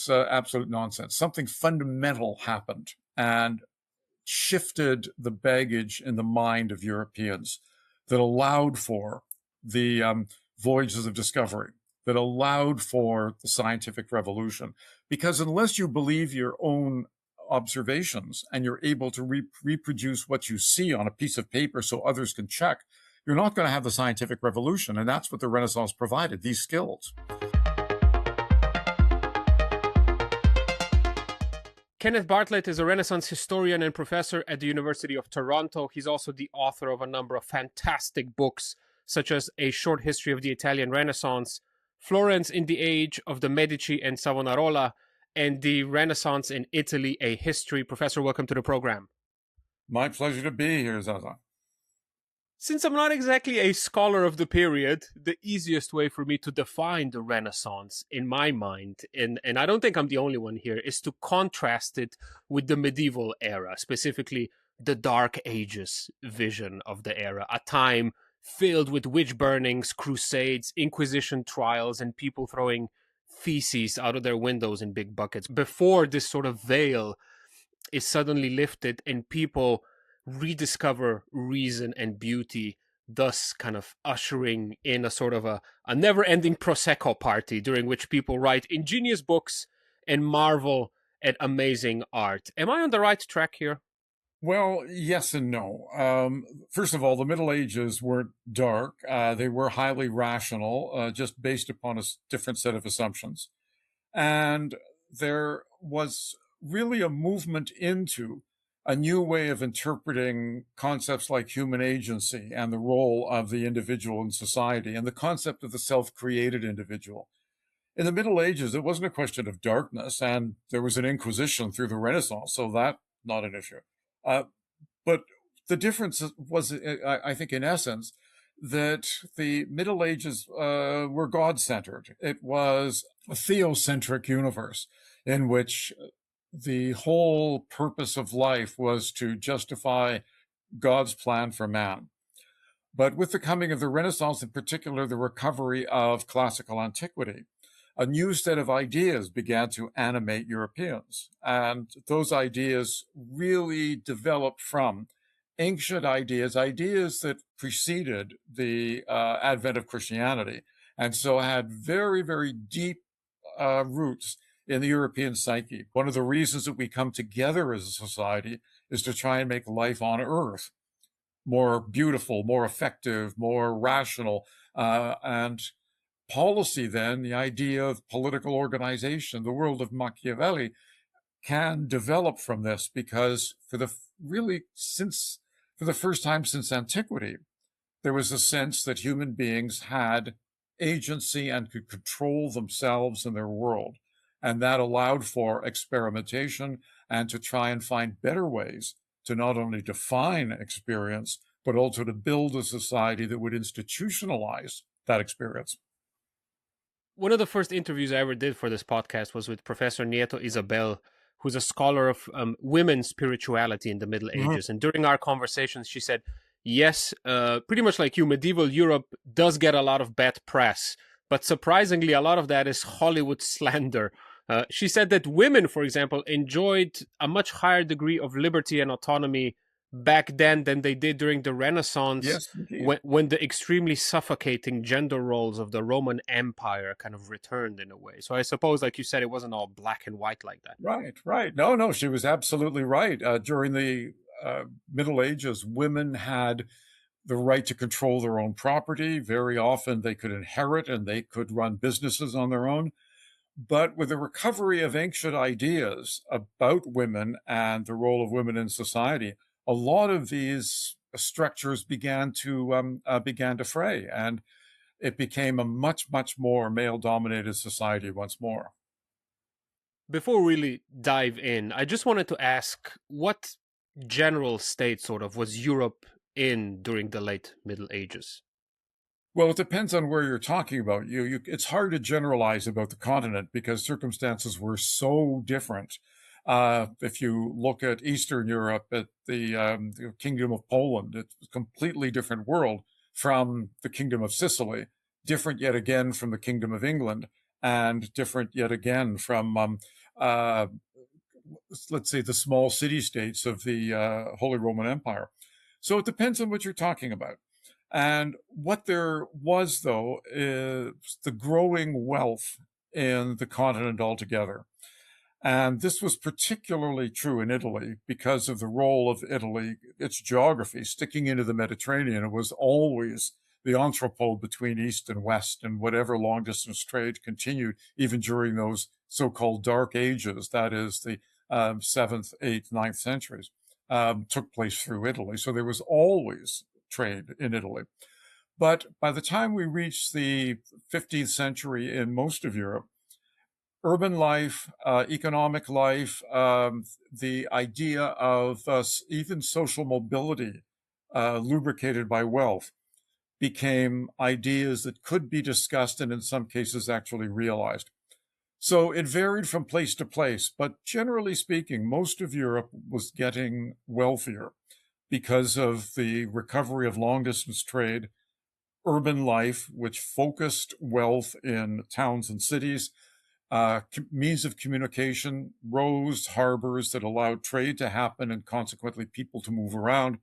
absolute nonsense. Something fundamental happened and shifted the baggage in the mind of Europeans that allowed for the voyages of discovery, that allowed for the scientific revolution. Because unless you believe your own observations and you're able to reproduce what you see on a piece of paper so others can check, you're not going to have the scientific revolution. And that's what the Renaissance provided, these skills. Kenneth Bartlett is a Renaissance historian and professor at the University of Toronto. He's also the author of a number of fantastic books, such as A Short History of the Italian Renaissance, Florence in the Age of the Medici and Savonarola, and The Renaissance in Italy, A History. Professor, welcome to the program. My pleasure to be here, Zaza. Since I'm not exactly a scholar of the period, the easiest way for me to define the Renaissance in my mind, and I don't think I'm the only one here, is to contrast it with the medieval era, specifically the Dark Ages vision of the era, a time filled with witch burnings, crusades, Inquisition trials, and people throwing feces out of their windows in big buckets, before this sort of veil is suddenly lifted and people rediscover reason and beauty, thus kind of ushering in a sort of a never-ending Prosecco party during which people write ingenious books and marvel at amazing art. Am I on the right track here? Well, yes and no. First of all, the Middle Ages weren't dark. They were highly rational, just based upon a different set of assumptions. And there was really a movement into a new way of interpreting concepts like human agency and the role of the individual in society and the concept of the self-created individual. In the Middle Ages, it wasn't a question of darkness, and there was an Inquisition through the Renaissance, so that's not an issue. But the difference was, I think, in essence, that the Middle Ages were God-centered. It was a theocentric universe in which the whole purpose of life was to justify God's plan for man. But with the coming of the Renaissance, in particular, the recovery of classical antiquity, a new set of ideas began to animate Europeans. And those ideas really developed from ancient ideas that preceded the advent of Christianity, and so had very, very deep roots in the European psyche. One of the reasons that we come together as a society is to try and make life on Earth more beautiful, more effective, more rational. And policy then, the idea of political organization, the world of Machiavelli, can develop from this because for the first time since antiquity, there was a sense that human beings had agency and could control themselves and their world. And that allowed for experimentation and to try and find better ways to not only define experience, but also to build a society that would institutionalize that experience. One of the first interviews I ever did for this podcast was with Professor Nieto Isabel, who's a scholar of women's spirituality in the Middle Ages. And during our conversations, she said, yes, pretty much like you, medieval Europe does get a lot of bad press, but surprisingly, a lot of that is Hollywood slander. She said that women, for example, enjoyed a much higher degree of liberty and autonomy back then than they did during the Renaissance, yes, when the extremely suffocating gender roles of the Roman Empire kind of returned in a way. So I suppose, like you said, it wasn't all black and white like that. Right. No, she was absolutely right. During the Middle Ages, women had the right to control their own property. Very often they could inherit and they could run businesses on their own. But with the recovery of ancient ideas about women and the role of women in society, a lot of these structures began to fray, and it became a much more male-dominated society once more. Before we really dive in, I just wanted to ask, what general state sort of was Europe in during the late Middle Ages? Well, it depends on where you're talking about. It's hard to generalize about the continent because circumstances were so different. If you look at Eastern Europe, at the Kingdom of Poland, it's a completely different world from the Kingdom of Sicily, different yet again from the Kingdom of England. and different yet again from, let's say, the small city-states of the Holy Roman Empire. So it depends on what you're talking about. And what there was, though, is the growing wealth in the continent altogether. And this was particularly true in Italy because of the role of Italy, its geography, sticking into the Mediterranean. It was always the entrepot between East and West, and whatever long distance trade continued even during those so-called Dark Ages, that is the 7th, 8th, 9th centuries, took place through Italy. So there was always trade in Italy. But by the time we reached the 15th century in most of Europe, urban life, economic life, the idea of even social mobility lubricated by wealth became ideas that could be discussed and in some cases actually realized. So it varied from place to place, but generally speaking, most of Europe was getting wealthier because of the recovery of long distance trade, urban life, which focused wealth in towns and cities, means of communication, roads, harbors that allowed trade to happen and consequently people to move around,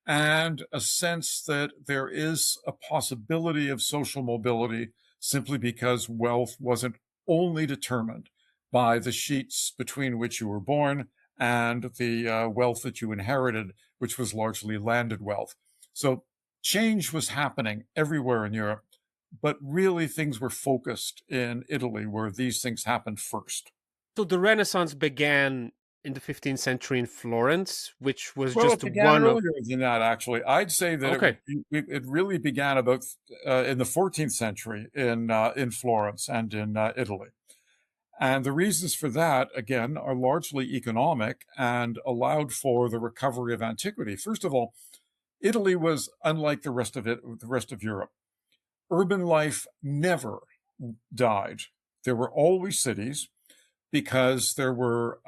and a sense that there is a possibility of social mobility simply because wealth wasn't only determined by the sheets between which you were born and the wealth that you inherited, which was largely landed wealth. So change was happening everywhere in Europe, but really things were focused in Italy where these things happened first. So the Renaissance began in the 15th century in Florence, which was Well, it just began one of... earlier than that, actually. I'd say that Okay. it really began about in the 14th century in Florence and in Italy. And the reasons for that, again, are largely economic and allowed for the recovery of antiquity. First of all, Italy was unlike the rest of Europe. Urban life never died. There were always cities because there were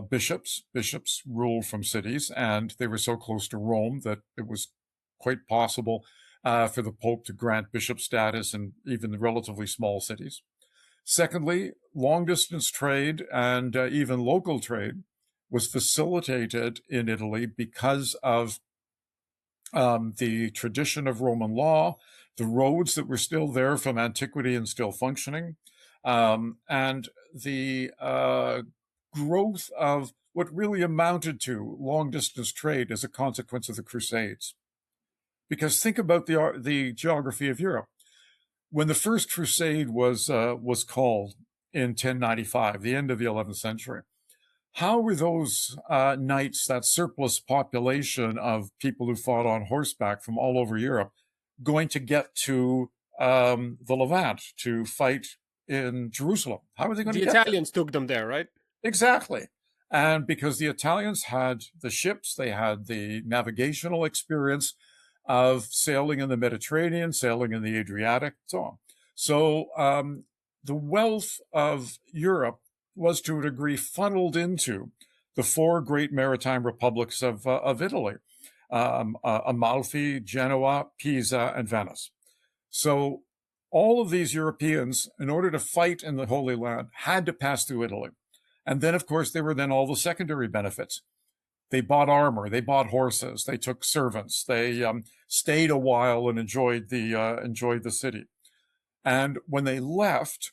bishops. Bishops ruled from cities, and they were so close to Rome that it was quite possible for the Pope to grant bishop status in even the relatively small cities. Secondly, long-distance trade and even local trade was facilitated in Italy because of the tradition of Roman law, the roads that were still there from antiquity and still functioning, and the growth of what really amounted to long-distance trade as a consequence of the Crusades. Because think about the geography of Europe. When the First Crusade was called in 1095, the end of the 11th century, how were those knights, that surplus population of people who fought on horseback from all over Europe, going to get to the Levant to fight in Jerusalem? How are they going to The get there? Italians took them there, right? Exactly. And because the Italians had the ships, they had the navigational experience of sailing in the Mediterranean, sailing in the Adriatic, so on. So the wealth of Europe was to a degree funneled into the four great maritime republics of Italy, Amalfi, Genoa, Pisa, and Venice. So all of these Europeans, in order to fight in the Holy Land, had to pass through Italy. And then, of course, there were then all the secondary benefits. They bought armor, they bought horses, they took servants, they stayed a while and enjoyed the city. And when they left,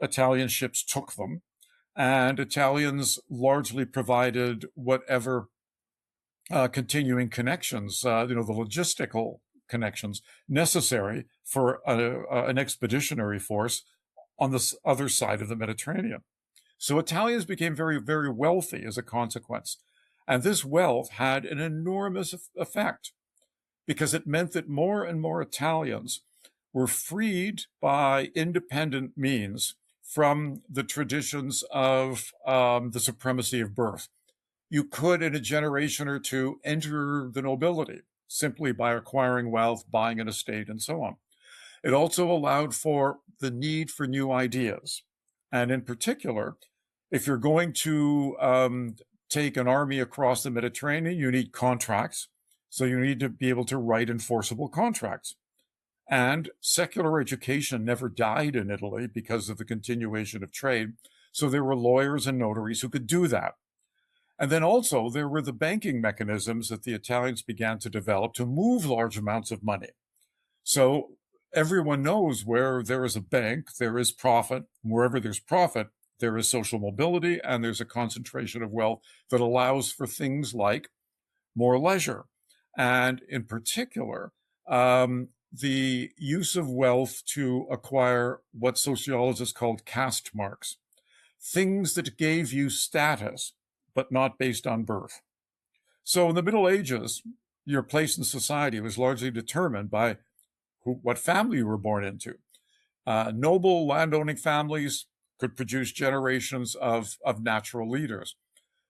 Italian ships took them, and Italians largely provided whatever continuing connections, the logistical connections necessary for an expeditionary force on the other side of the Mediterranean. So Italians became very, very wealthy as a consequence. And this wealth had an enormous effect because it meant that more and more Italians were freed by independent means from the traditions of the supremacy of birth. You could, in a generation or two, enter the nobility simply by acquiring wealth, buying an estate, and so on. It also allowed for the need for new ideas. And in particular, if you're going to take an army across the Mediterranean, you need contracts. So you need to be able to write enforceable contracts. And secular education never died in Italy because of the continuation of trade. So there were lawyers and notaries who could do that. And then also there were the banking mechanisms that the Italians began to develop to move large amounts of money. So everyone knows where there is a bank, there is profit. Wherever there's profit, there is social mobility, and there's a concentration of wealth that allows for things like more leisure. And in particular, the use of wealth to acquire what sociologists called caste marks, things that gave you status, but not based on birth. So in the Middle Ages, your place in society was largely determined by what family you were born into. Noble landowning families could produce generations of natural leaders.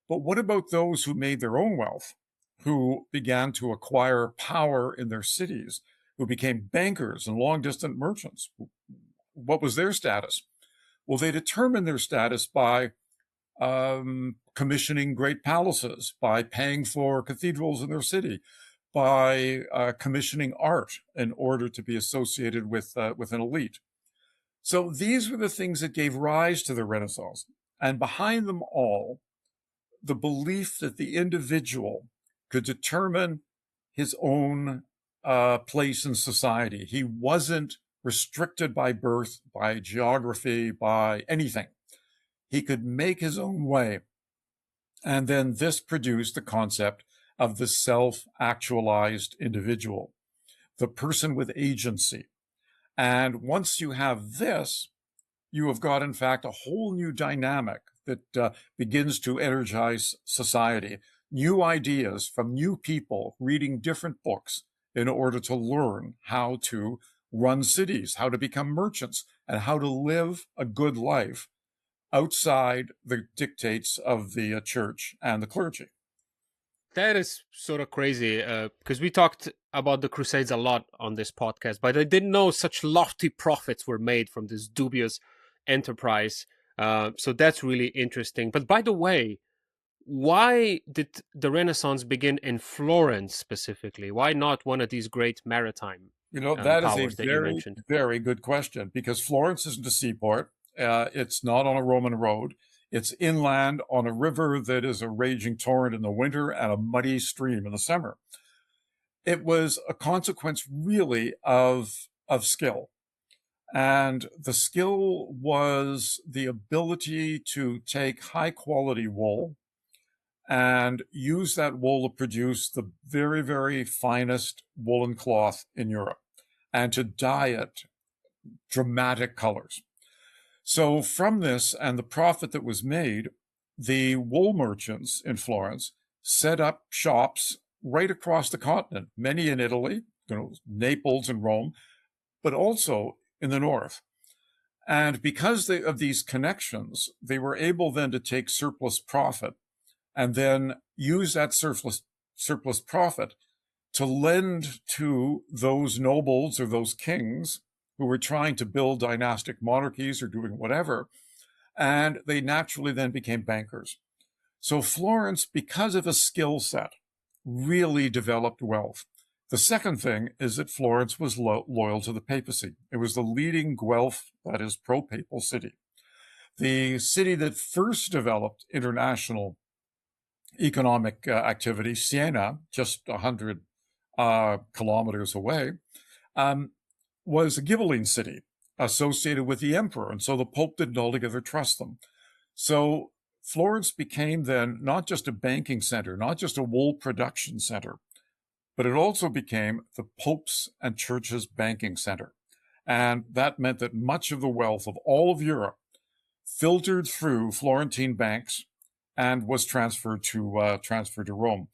But what about those who made their own wealth, who began to acquire power in their cities, who became bankers and long-distance merchants? What was their status? Well, they determined their status by commissioning great palaces, by paying for cathedrals in their city, by commissioning art in order to be associated with an elite. So these were the things that gave rise to the Renaissance. And behind them all, the belief that the individual could determine his own place in society. He wasn't restricted by birth, by geography, by anything. He could make his own way. And then this produced the concept of the self-actualized individual, the person with agency. And once you have this, you have got, in fact, a whole new dynamic that begins to energize society. New ideas from new people reading different books in order to learn how to run cities, how to become merchants, and how to live a good life outside the dictates of the church and the clergy. That is sort of crazy because we talked about the Crusades a lot on this podcast, but I didn't know such lofty profits were made from this dubious enterprise. So that's really interesting. But by the way, why did the Renaissance begin in Florence specifically? Why not one of these great maritime that is powers a that you mentioned? very good question, because Florence isn't a seaport. It's not on a Roman road. It's inland on a river that is a raging torrent in the winter and a muddy stream in the summer. It was a consequence really of skill. And the skill was the ability to take high quality wool and use that wool to produce the very, very finest woolen cloth in Europe and to dye it dramatic colors. So from this and the profit that was made, the wool merchants in Florence set up shops right across the continent, many in Italy, Naples and Rome, but also in the north. And because of these connections, they were able then to take surplus profit and then use that surplus profit to lend to those nobles or those kings who were trying to build dynastic monarchies or doing whatever. And they naturally then became bankers. So Florence, because of a skill set, really developed wealth. The second thing is that Florence was loyal to the papacy. It was the leading Guelph, that is, pro-papal city. The city that first developed international economic activity, Siena, just 100 kilometers away, was a Ghibelline city associated with the emperor. And so the Pope didn't altogether trust them. So Florence became then not just a banking center, not just a wool production center, but it also became the Pope's and Church's banking center. And that meant that much of the wealth of all of Europe filtered through Florentine banks and was transferred to Rome.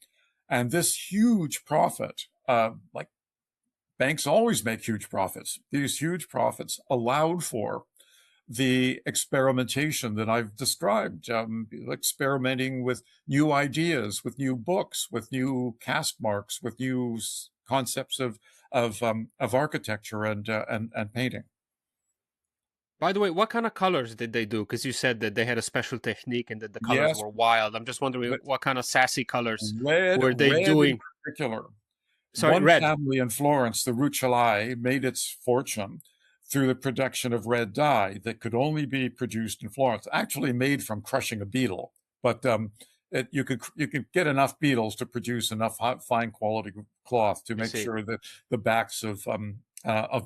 And this huge profit, like banks always make huge profits, these huge profits allowed for the experimentation that I've described, experimenting with new ideas, with new books, with new caste marks, with new concepts of architecture and painting. By the way, what kind of colors did they do? Because you said that they had a special technique and that the colors Yes, were wild. I'm just wondering what kind of sassy colors red were they doing? In particular. Sorry, One red. family in Florence, the Rucellai, made its fortune through the production of red dye that could only be produced in Florence, actually made from crushing a beetle. But you could get enough beetles to produce enough fine quality cloth to make sure that the backs of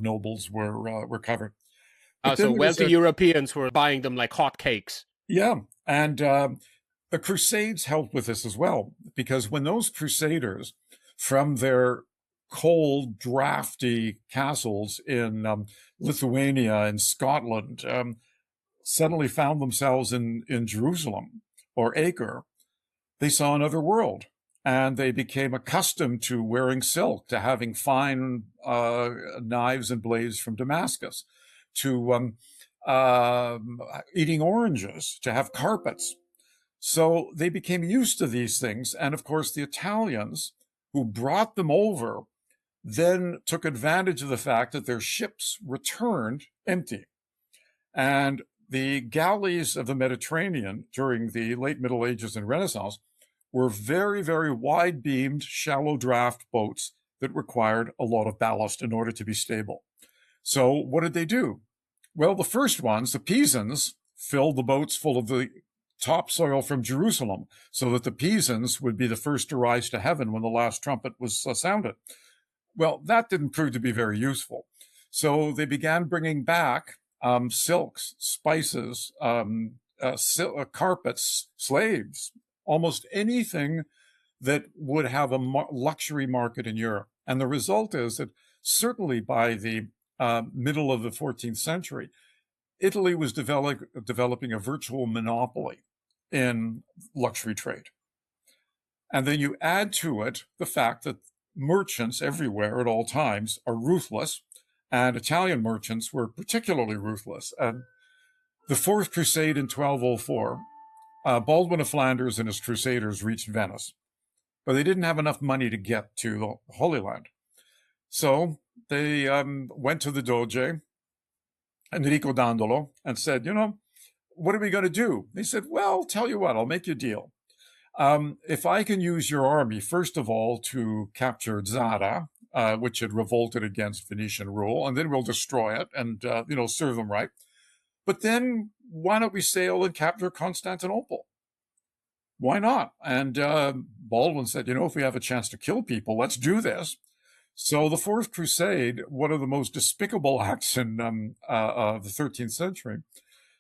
nobles were covered. But So then there was wealthy Europeans were buying them like hotcakes. yeah, and the Crusades helped with this as well, because when those Crusaders, from their cold, drafty castles in Lithuania and Scotland, suddenly found themselves in Jerusalem or Acre, they saw another world. And they became accustomed to wearing silk, to having fine knives and blades from Damascus, to eating oranges, to have carpets. So they became used to these things. And of course, the Italians who brought them over then took advantage of the fact that their ships returned empty. And the galleys of the Mediterranean during the late Middle Ages and Renaissance were very, very wide-beamed, shallow draft boats that required a lot of ballast in order to be stable. So what did they do? Well, the first ones, the Pisans, filled the boats full of the topsoil from Jerusalem so that the Pisans would be the first to rise to heaven when the last trumpet was sounded. Well, that didn't prove to be very useful. So they began bringing back silks, spices, carpets, slaves, almost anything that would have a luxury market in Europe. And the result is that certainly by the middle of the 14th century, Italy was developing a virtual monopoly in luxury trade. And then you add to it the fact that merchants everywhere at all times are ruthless, and Italian merchants were particularly ruthless. And the Fourth Crusade in 1204, Baldwin of Flanders and his crusaders reached Venice, but they didn't have enough money to get to the Holy Land. So they went to the Doge, Enrico Dandolo, and said, what are we going to do? They said, well, tell you what, I'll make you a deal. If I can use your army, first of all, to capture Zara, which had revolted against Venetian rule, and then we'll destroy it and, serve them right. But then why don't we sail and capture Constantinople? Why not? And Baldwin said, if we have a chance to kill people, let's do this. So the Fourth Crusade, one of the most despicable acts in the 13th century,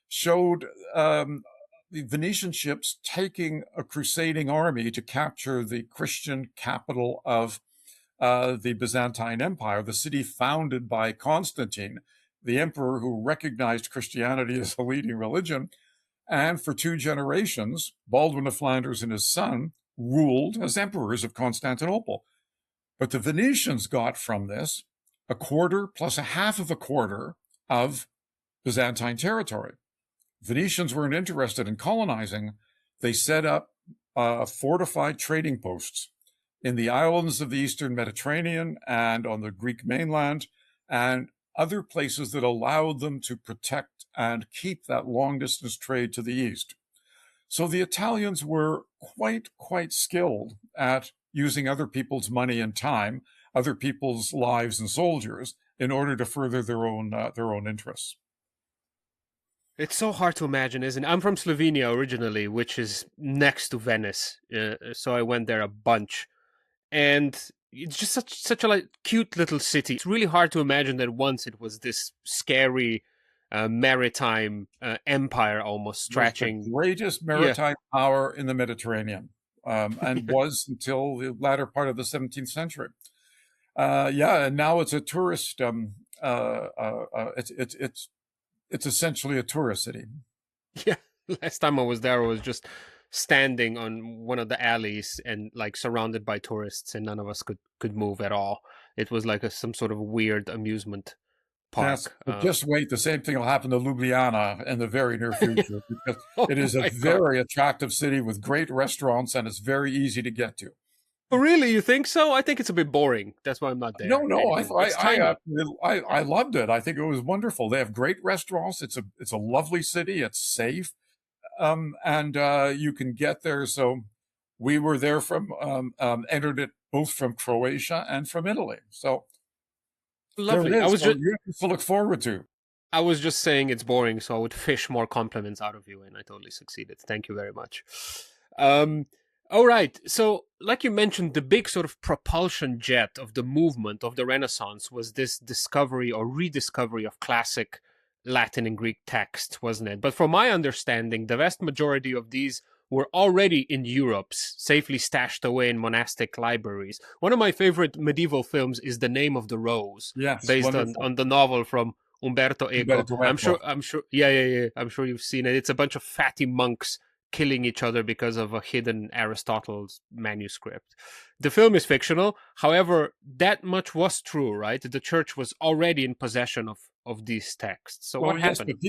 showed the Venetian ships taking a crusading army to capture the Christian capital of the Byzantine Empire, the city founded by Constantine, the emperor who recognized Christianity as a leading religion. And for 2 generations, Baldwin of Flanders and his son ruled as emperors of Constantinople. But the Venetians got from this a quarter plus a half of a quarter of Byzantine territory. Venetians weren't interested in colonizing. They set up fortified trading posts in the islands of the Eastern Mediterranean and on the Greek mainland and other places that allowed them to protect and keep that long-distance trade to the east. So the Italians were quite skilled at using other people's money and time, other people's lives and soldiers, in order to further their own interests. It's so hard to imagine, isn't it? I'm from Slovenia originally, which is next to Venice, so I went there a bunch, and it's just such a cute little city. It's really hard to imagine that once it was this scary maritime empire, almost stretching. The greatest maritime power in the Mediterranean, and was until the latter part of the 17th century. And now it's a tourist. It's essentially a tourist city. Yeah, last time I was there, I was just standing on one of the alleys and surrounded by tourists, and none of us could move at all. It was like some sort of weird amusement park. Yes, but just wait, the same thing will happen to Ljubljana in the very near future, because it is a very attractive city with great restaurants, and it's very easy to get to. Oh, really? You think so? I think it's a bit boring. That's why I'm not there. No, I loved it. I think it was wonderful. They have great restaurants. It's a lovely city. It's safe, and you can get there. So We were there from entered it both from Croatia and from Italy. So there it Lovely. is. So you have to look forward to. I was just saying it's boring, so I would fish more compliments out of you, and I totally succeeded. Thank you very much. Um, all right. So, like you mentioned, the big sort of propulsion jet of the movement of the Renaissance was this discovery or rediscovery of classic Latin and Greek text, wasn't it? But from my understanding, the vast majority of these were already in Europe, safely stashed away in monastic libraries. One of my favorite medieval films is The Name of the Rose, Yes, based wonderful. on the novel from Umberto Eco. Umberto Eco. I'm sure, yeah. I'm sure you've seen it. It's a bunch of fatty monks killing each other because of a hidden Aristotle's manuscript. The film is fictional. However, that much was true, right? The church was already in possession of these texts. So Well, what yes, happened?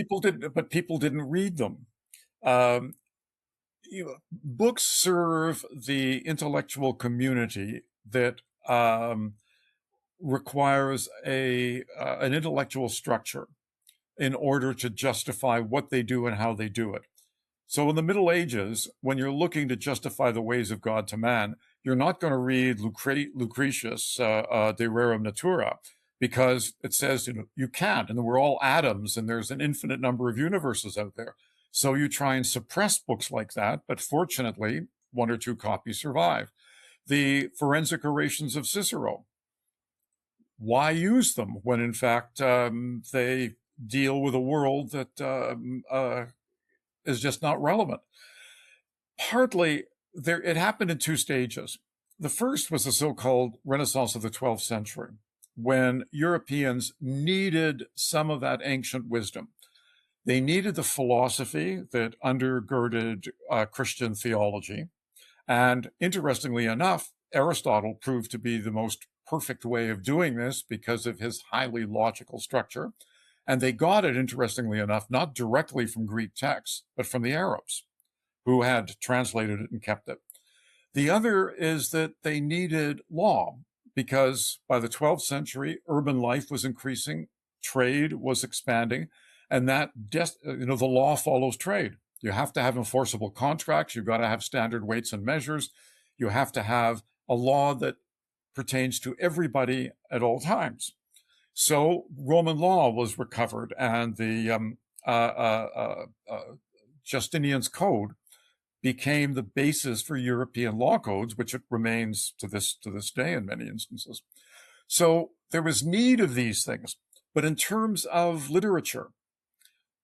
but people didn't read them. Um, books serve the intellectual community that requires an intellectual structure in order to justify what they do and how they do it. So in the Middle Ages, when you're looking to justify the ways of God to man, you're not going to read Lucretius De Rerum Natura, because it says you can't, and we're all atoms, and there's an infinite number of universes out there. So you try and suppress books like that, but fortunately, one or two copies survive. The forensic orations of Cicero. Why use them when, in fact, they deal with a world that is just not relevant? Partly, it happened in two stages. The first was the so-called Renaissance of the 12th century, when Europeans needed some of that ancient wisdom. They needed the philosophy that undergirded Christian theology. And interestingly enough, Aristotle proved to be the most perfect way of doing this because of his highly logical structure. And they got it, interestingly enough, not directly from Greek texts, but from the Arabs, who had translated it and kept it. The other is that they needed law, because by the 12th century, urban life was increasing, trade was expanding, and the law follows trade. You have to have enforceable contracts. You've got to have standard weights and measures. You have to have a law that pertains to everybody at all times. So Roman law was recovered, and the Justinian's Code became the basis for European law codes, which it remains to this day in many instances. So there was need of these things. But in terms of literature,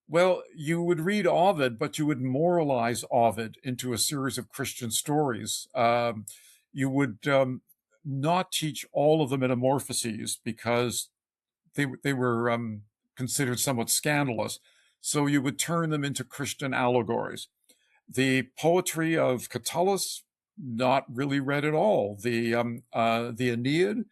well, you would read Ovid, but you would moralize Ovid into a series of Christian stories. You would not teach all of the metamorphoses because they were considered somewhat scandalous. So you would turn them into Christian allegories. The poetry of Catullus, not really read at all. The Aeneid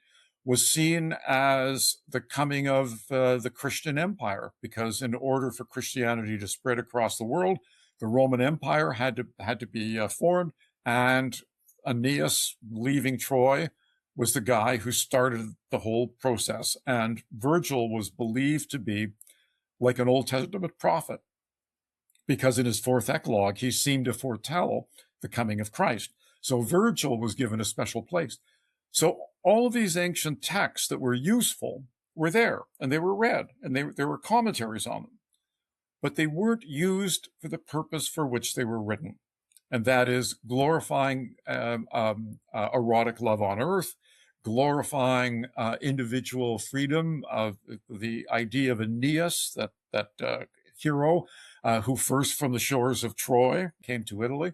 was seen as the coming of the Christian Empire, because in order for Christianity to spread across the world, the Roman Empire had to be formed, and Aeneas leaving Troy was the guy who started the whole process. And Virgil was believed to be like an Old Testament prophet, because in his fourth eclogue, he seemed to foretell the coming of Christ. So Virgil was given a special place. So all of these ancient texts that were useful were there, and they were read, and there were commentaries on them. But they weren't used for the purpose for which they were written, and that is glorifying erotic love on earth, glorifying individual freedom, of the idea of Aeneas, that hero who first from the shores of Troy came to Italy.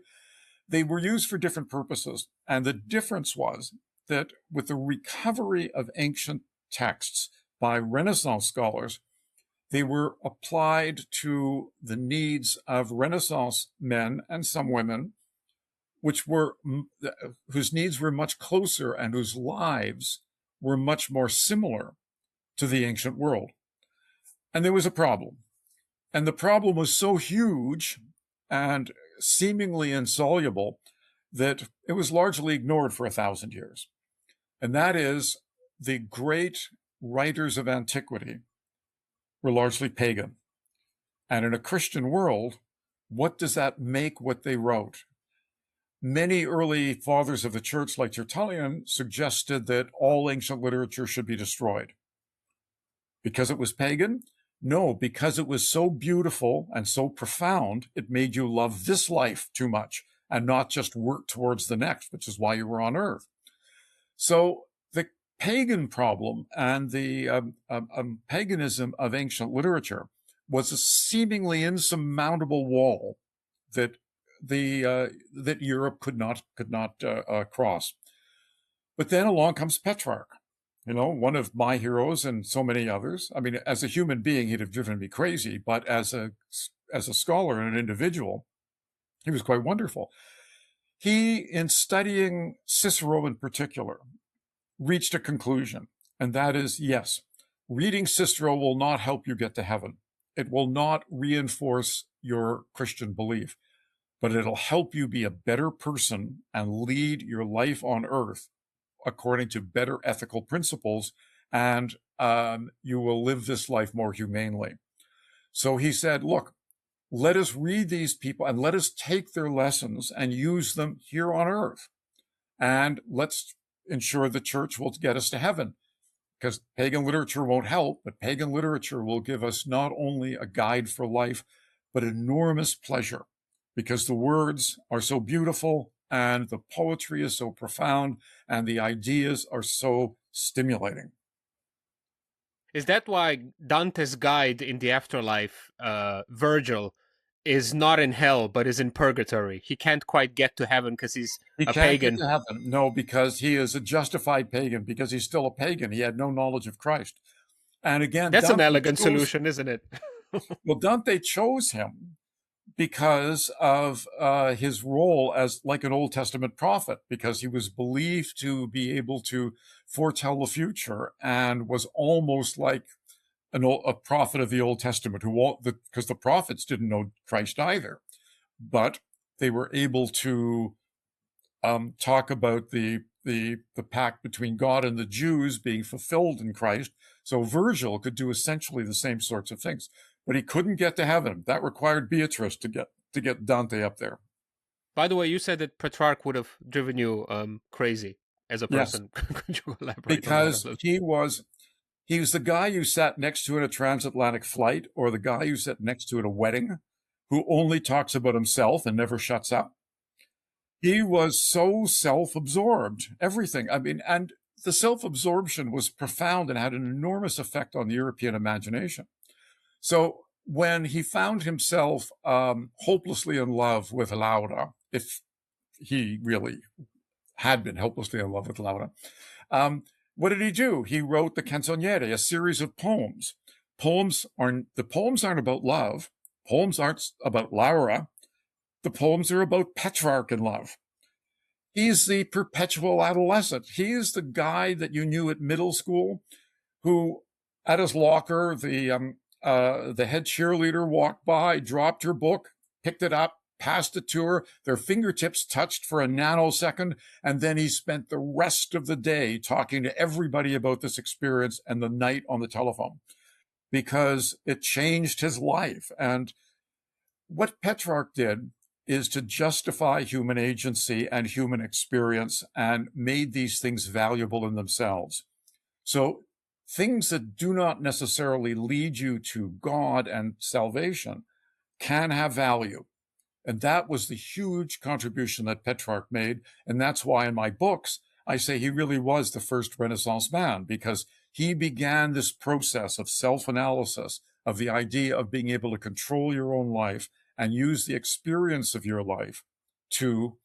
They were used for different purposes. And the difference was that with the recovery of ancient texts by Renaissance scholars, they were applied to the needs of Renaissance men and some women, whose needs were much closer and whose lives were much more similar to the ancient world. And there was a problem. And the problem was so huge and seemingly insoluble that it was largely ignored for 1,000 years. And that is, the great writers of antiquity were largely pagan. And in a Christian world, what does that make what they wrote? many early fathers of the church, like Tertullian, suggested that all ancient literature should be destroyed. Because it was pagan? No, because it was so beautiful and so profound, it made you love this life too much and not just work towards the next, which is why you were on earth. So the pagan problem and the paganism of ancient literature was a seemingly insurmountable wall that that Europe could not cross. But then along comes Petrarch, one of my heroes and so many others. I mean, as a human being, he'd have driven me crazy, but as a scholar and an individual, he was quite wonderful. He, in studying Cicero in particular, reached a conclusion, and that is, yes, reading Cicero will not help you get to heaven. It will not reinforce your Christian belief, but it'll help you be a better person and lead your life on earth according to better ethical principles, and you will live this life more humanely. So he said, look, let us read these people and let us take their lessons and use them here on earth. And let's ensure the church will get us to heaven, because pagan literature won't help, but pagan literature will give us not only a guide for life, but enormous pleasure, because the words are so beautiful and the poetry is so profound and the ideas are so stimulating. Is that why Dante's guide in the afterlife, Virgil, is not in hell but is in purgatory? He can't quite get to heaven because he's a pagan. Get to heaven. No, because he is a justified pagan, because he's still a pagan. He had no knowledge of Christ. And again, that's an elegant solution, isn't it? Well, Dante chose him because of his role as like an Old Testament prophet, because he was believed to be able to foretell the future and was almost like a prophet of the Old Testament, because the prophets didn't know Christ either, but they were able to talk about the pact between God and the Jews being fulfilled in Christ. So Virgil could do essentially the same sorts of things, but he couldn't get to heaven. That required Beatrice to get Dante up there. By the way, you said that Petrarch would have driven you crazy as a person. Yes. Could you elaborate? Because he was the guy you sat next to in a transatlantic flight, or the guy you sat next to at a wedding, who only talks about himself and never shuts up. He was so self-absorbed, everything. I mean, and the self-absorption was profound and had an enormous effect on the European imagination. So when he found himself hopelessly in love with Laura, if he really had been hopelessly in love with Laura, what did he do? He wrote the Canzoniere, a series of poems. The poems aren't about love. Poems aren't about Laura. The poems are about Petrarch in love. He's the perpetual adolescent. He is the guy that you knew at middle school, who at his locker, the head cheerleader walked by, dropped her book, picked it up, passed it to her, their fingertips touched for a nanosecond, and then he spent the rest of the day talking to everybody about this experience and the night on the telephone, because it changed his life. And what Petrarch did is to justify human agency and human experience and made these things valuable in themselves. So things that do not necessarily lead you to God and salvation can have value. And that was the huge contribution that Petrarch made. And that's why in my books, I say he really was the first Renaissance man, because he began this process of self-analysis, of the idea of being able to control your own life and use the experience of your life to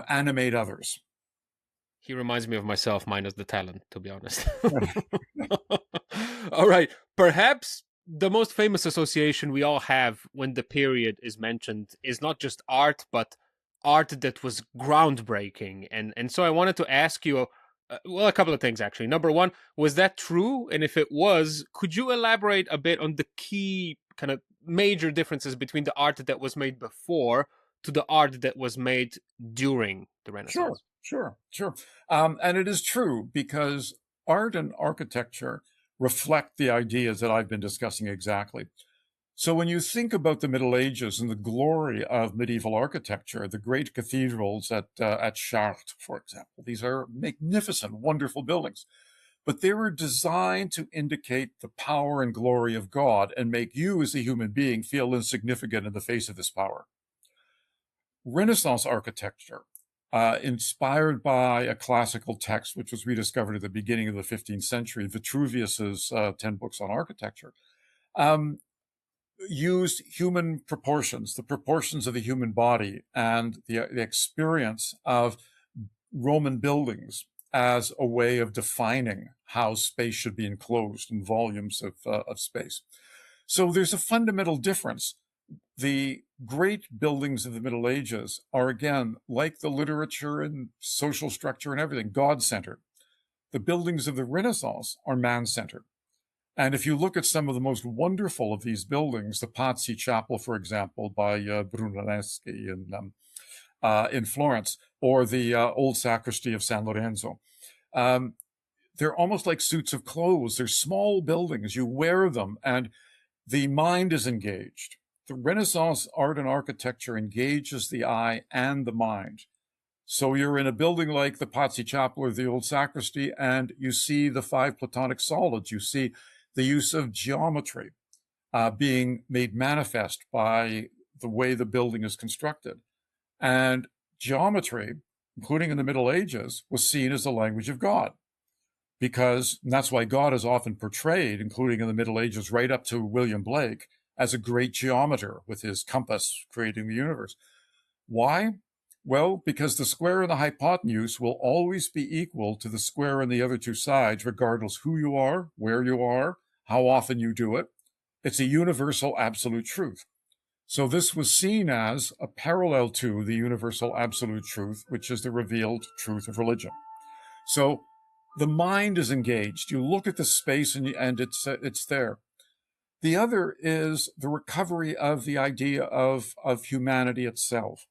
animate others. He reminds me of myself, minus the talent, to be honest. All right. Perhaps the most famous association we all have when the period is mentioned is not just art, but art that was groundbreaking. And so I wanted to ask you, a couple of things, actually. Number one, was that true? And if it was, could you elaborate a bit on the key kind of major differences between the art that was made before to the art that was made during the Renaissance? Sure. And it is true, because art and architecture reflect the ideas that I've been discussing exactly. So when you think about the Middle Ages and the glory of medieval architecture, the great cathedrals at Chartres, for example, these are magnificent, wonderful buildings. But they were designed to indicate the power and glory of God and make you as a human being feel insignificant in the face of this power. Renaissance architecture, inspired by a classical text which was rediscovered at the beginning of the 15th century, Vitruvius's 10 books on architecture, used human proportions, the proportions of the human body, and the experience of Roman buildings as a way of defining how space should be enclosed in volumes of space. So there's a fundamental difference. The great buildings of the Middle Ages are, again, like the literature and social structure and everything, God-centered. The buildings of the Renaissance are man-centered. And if you look at some of the most wonderful of these buildings, the Pazzi Chapel, for example, by Brunelleschi in Florence, or the old sacristy of San Lorenzo, they're almost like suits of clothes. They're small buildings. You wear them, and the mind is engaged. The Renaissance art and architecture engages the eye and the mind. So you're in a building like the Pazzi Chapel or the old sacristy, and you see the 5 Platonic solids. You see the use of geometry being made manifest by the way the building is constructed. And geometry, including in the Middle Ages, was seen as the language of God. And that's why God is often portrayed, including in the Middle Ages, right up to William Blake, as a great geometer with his compass creating the universe. Why? Well, because the square and the hypotenuse will always be equal to the square and the other two sides, regardless who you are, where you are, how often you do it. It's a universal absolute truth. So this was seen as a parallel to the universal absolute truth, which is the revealed truth of religion. So the mind is engaged. You look at the space and it's there. The other is the recovery of the idea of humanity itself.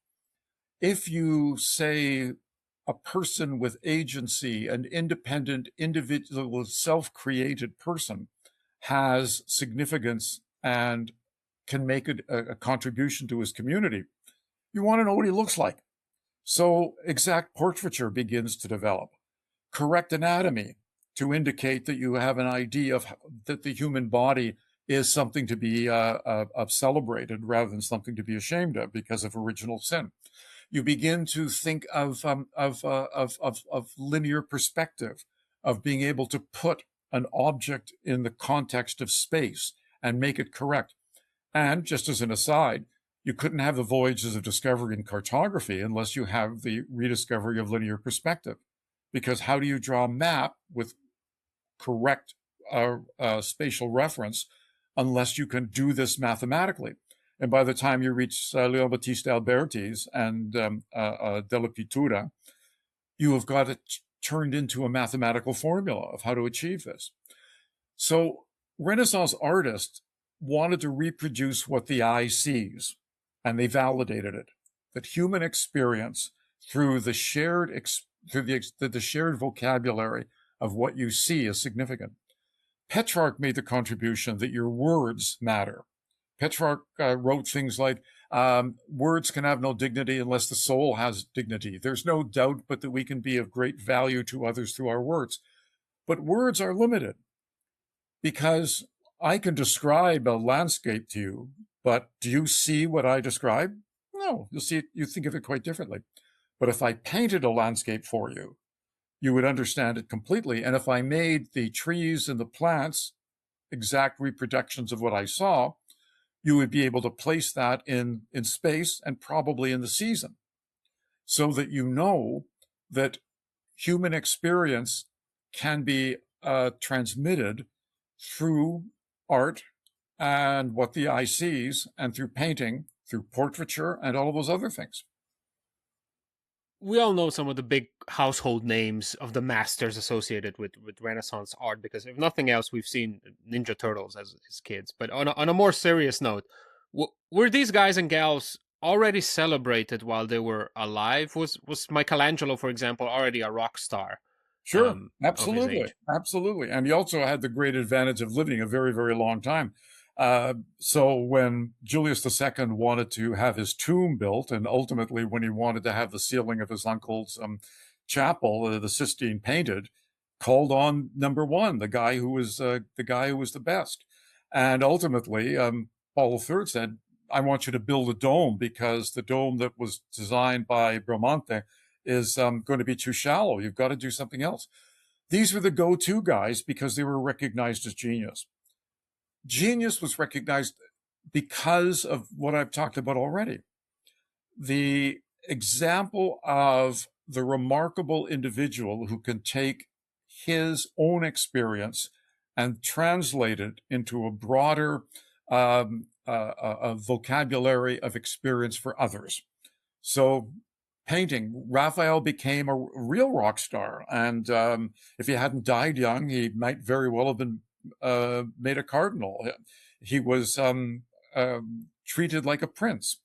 If you say a person with agency, an independent, individual, self-created person has significance and can make a contribution to his community, you want to know what he looks like. So exact portraiture begins to develop. Correct anatomy to indicate that you have an idea of that the human body is something to be celebrated rather than something to be ashamed of because of original sin. You begin to think of linear perspective, of being able to put an object in the context of space and make it correct. And just as an aside, you couldn't have the voyages of discovery and cartography unless you have the rediscovery of linear perspective. Because how do you draw a map with correct spatial reference unless you can do this mathematically? And by the time you reach Leon Battista Alberti's and Della Pittura, you have got it turned into a mathematical formula of how to achieve this. So Renaissance artists wanted to reproduce what the eye sees, and they validated it, that human experience through the shared the shared vocabulary of what you see is significant. Petrarch made the contribution that your words matter. Petrarch wrote things like, words can have no dignity unless the soul has dignity. There's no doubt but that we can be of great value to others through our words. But words are limited because I can describe a landscape to you, but do you see what I describe? No, you think of it quite differently. But if I painted a landscape for you, you would understand it completely. And if I made the trees and the plants exact reproductions of what I saw, you would be able to place that in space and probably in the season, so that you know that human experience can be transmitted through art and what the eye sees, and through painting, through portraiture, and all of those other things. We all know some of the big household names of the masters associated with Renaissance art, because if nothing else, we've seen Ninja Turtles as kids. But on a more serious note, were these guys and gals already celebrated while they were alive? Was Michelangelo, for example, already a rock star? Sure, absolutely. And he also had the great advantage of living a very, very long time. So when Julius II wanted to have his tomb built, and ultimately when he wanted to have the ceiling of his uncle's chapel, the Sistine, painted, called on number one, the guy who was the best. And ultimately, Paul III said, "I want you to build a dome because the dome that was designed by Bramante is going to be too shallow. You've got to do something else." These were the go-to guys because they were recognized as genius. Genius was recognized because of what I've talked about already. The example of the remarkable individual who can take his own experience and translate it into a broader a vocabulary of experience for others. So painting, Raphael became a real rock star. And if he hadn't died young, he might very well have been made a cardinal. He was treated like a prince.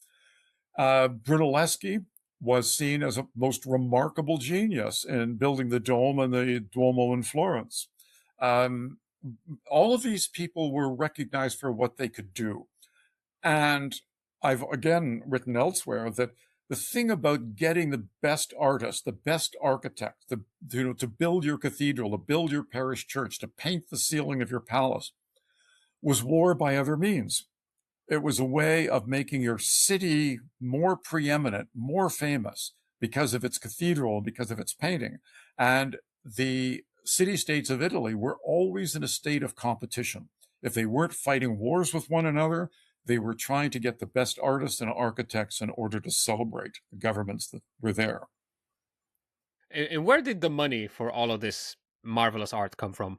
Brunelleschi was seen as a most remarkable genius in building the dome and the Duomo in Florence. All of these people were recognized for what they could do. And I've again written elsewhere that the thing about getting the best artist, the best architect, to build your cathedral, to build your parish church, to paint the ceiling of your palace, was war by other means. It was a way of making your city more preeminent, more famous because of its cathedral, because of its painting. And the city-states of Italy were always in a state of competition. If they weren't fighting wars with one another, they were trying to get the best artists and architects in order to celebrate the governments that were there. And where did the money for all of this marvelous art come from?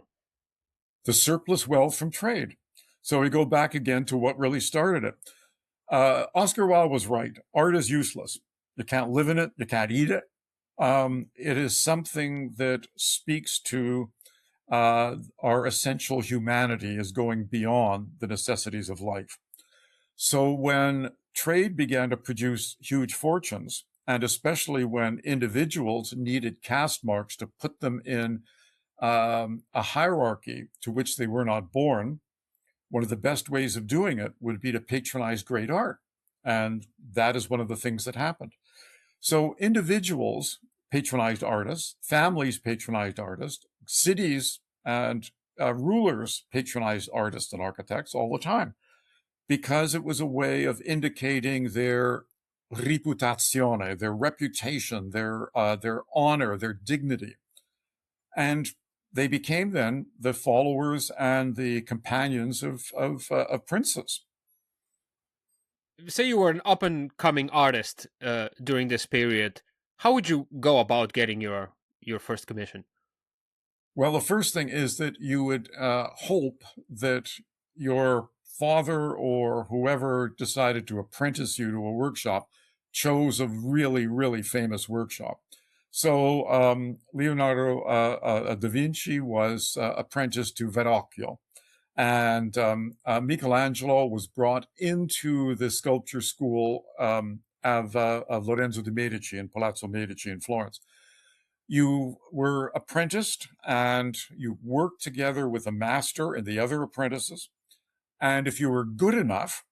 The surplus wealth from trade. So we go back again to what really started it. Oscar Wilde was right. Art is useless. You can't live in it. You can't eat it. It is something that speaks to our essential humanity is going beyond the necessities of life. So when trade began to produce huge fortunes, and especially when individuals needed caste marks to put them in a hierarchy to which they were not born, one of the best ways of doing it would be to patronize great art. And that is one of the things that happened. So individuals patronized artists, families patronized artists, cities and rulers patronized artists and architects all the time, because it was a way of indicating their reputazione, their reputation, their honor, their dignity. And they became then the followers and the companions of princes. Say you were an up-and-coming artist during this period. How would you go about getting your first commission? Well, the first thing is that you would hope that your father or whoever decided to apprentice you to a workshop chose a really, really famous workshop. So Leonardo da Vinci was apprenticed to Verrocchio, and Michelangelo was brought into the sculpture school of Lorenzo de' Medici in Palazzo Medici in Florence. You were apprenticed and you worked together with the master and the other apprentices. And if you were good enough,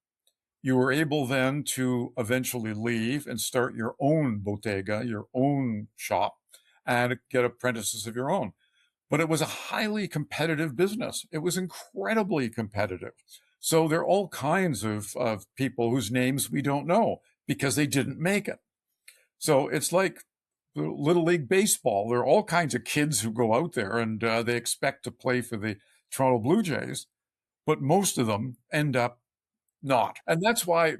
you were able then to eventually leave and start your own bottega, your own shop, and get apprentices of your own. But it was a highly competitive business. It was incredibly competitive. So there are all kinds of people whose names we don't know because they didn't make it. So it's like Little League Baseball. There are all kinds of kids who go out there and they expect to play for the Toronto Blue Jays, but most of them end up not. And that's why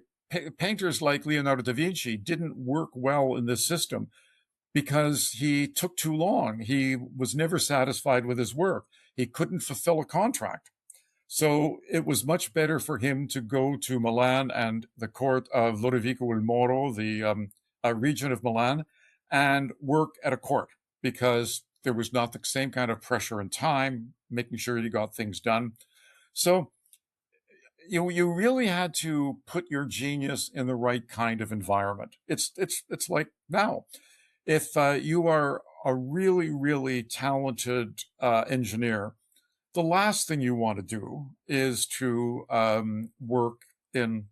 painters like Leonardo da Vinci didn't work well in this system, because he took too long. He was never satisfied with his work. He couldn't fulfill a contract. So it was much better for him to go to Milan and the court of Lodovico il Moro, the region of Milan, and work at a court, because there was not the same kind of pressure and time, making sure you got things done. So you really had to put your genius in the right kind of environment. It's like now, if you are a really, really talented engineer, the last thing you want to do is to work in,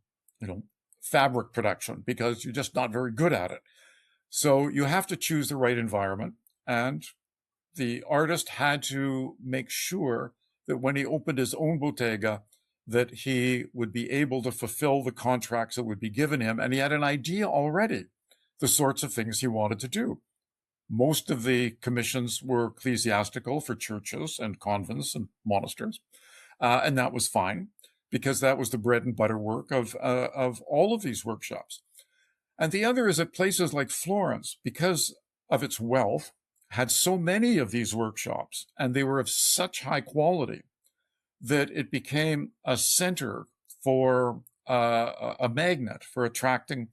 fabric production, because you're just not very good at it. So you have to choose the right environment. And the artist had to make sure that when he opened his own bottega, that he would be able to fulfill the contracts that would be given him. And he had an idea already, the sorts of things he wanted to do. Most of the commissions were ecclesiastical for churches and convents and monasteries. And that was fine, because that was the bread and butter work of all of these workshops. And the other is that places like Florence, because of its wealth, had so many of these workshops, and they were of such high quality that it became a center for a magnet for attracting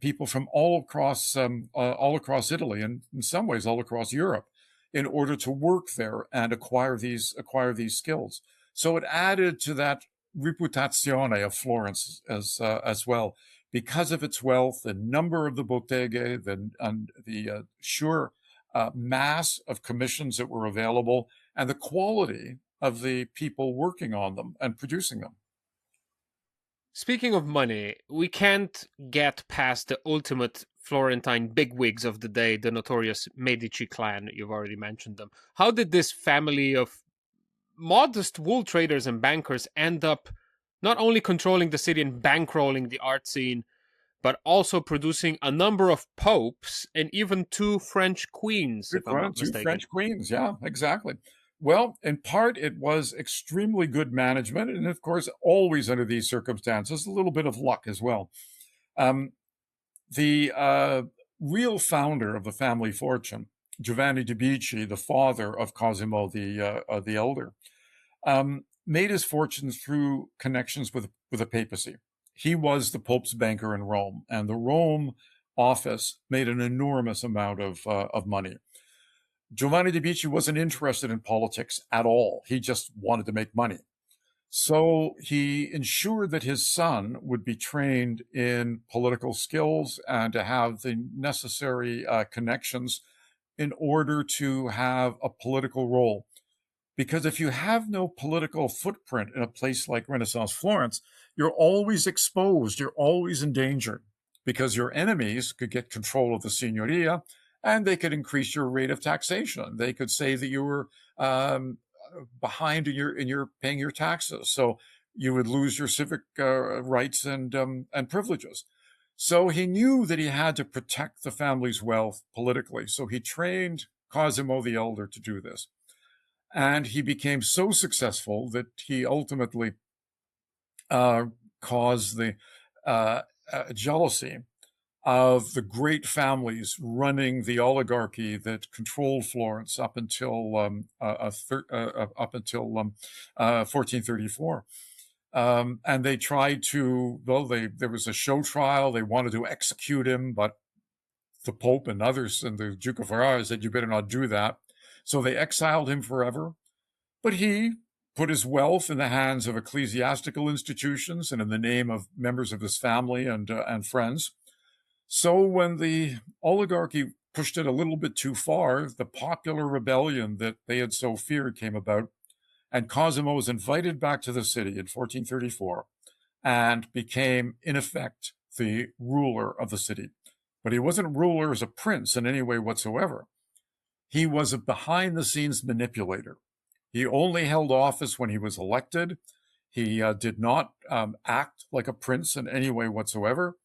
people from all across Italy, and in some ways all across Europe, in order to work there and acquire these skills. So it added to that reputazione of Florence as well, because of its wealth, the number of the botteghe, the sure mass of commissions that were available, and the quality of the people working on them and producing them. Speaking of money, we can't get past the ultimate Florentine bigwigs of the day, the notorious Medici clan. You've already mentioned them. How did this family of modest wool traders and bankers end up not only controlling the city and bankrolling the art scene, but also producing a number of popes and even 2 French queens, if I'm not mistaken? 2 French queens, yeah, exactly. Well, in part, it was extremely good management, and of course, always under these circumstances, a little bit of luck as well. The real founder of the family fortune, Giovanni de' Medici, the father of Cosimo the Elder, made his fortune through connections with the papacy. He was the Pope's banker in Rome, and the Rome office made an enormous amount of money. Giovanni de' Medici wasn't interested in politics at all. He just wanted to make money. So he ensured that his son would be trained in political skills and to have the necessary connections in order to have a political role. Because if you have no political footprint in a place like Renaissance Florence, you're always exposed, you're always in danger, because your enemies could get control of the signoria, and they could increase your rate of taxation. They could say that you were behind in your paying your taxes, so you would lose your civic rights and privileges. So he knew that he had to protect the family's wealth politically. So he trained Cosimo the Elder to do this. And he became so successful that he ultimately caused the jealousy of the great families running the oligarchy that controlled Florence up until 1434. And they tried to, there was a show trial. They wanted to execute him, but the Pope and others and the Duke of Ferrara said, you better not do that. So they exiled him forever. But he put his wealth in the hands of ecclesiastical institutions and in the name of members of his family and friends. So when the oligarchy pushed it a little bit too far, the popular rebellion that they had so feared came about, and Cosimo was invited back to the city in 1434 and became, in effect, the ruler of the city. But he wasn't ruler as a prince in any way whatsoever. He was a behind-the-scenes manipulator. He only held office when he was elected. He did not act like a prince in any way whatsoever.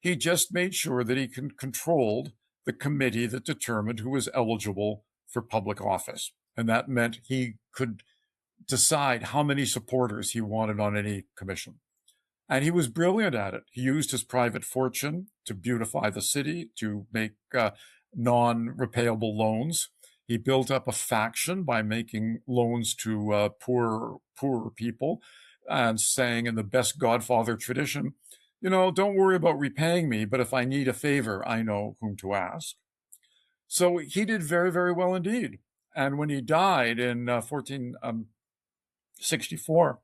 He just made sure that he controlled the committee that determined who was eligible for public office. And that meant he could decide how many supporters he wanted on any commission. And he was brilliant at it. He used his private fortune to beautify the city, to make non-repayable loans. He built up a faction by making loans to poorer people and saying, in the best Godfather tradition, don't worry about repaying me, but if I need a favor, I know whom to ask. So he did very, very well indeed. And when he died in 1464,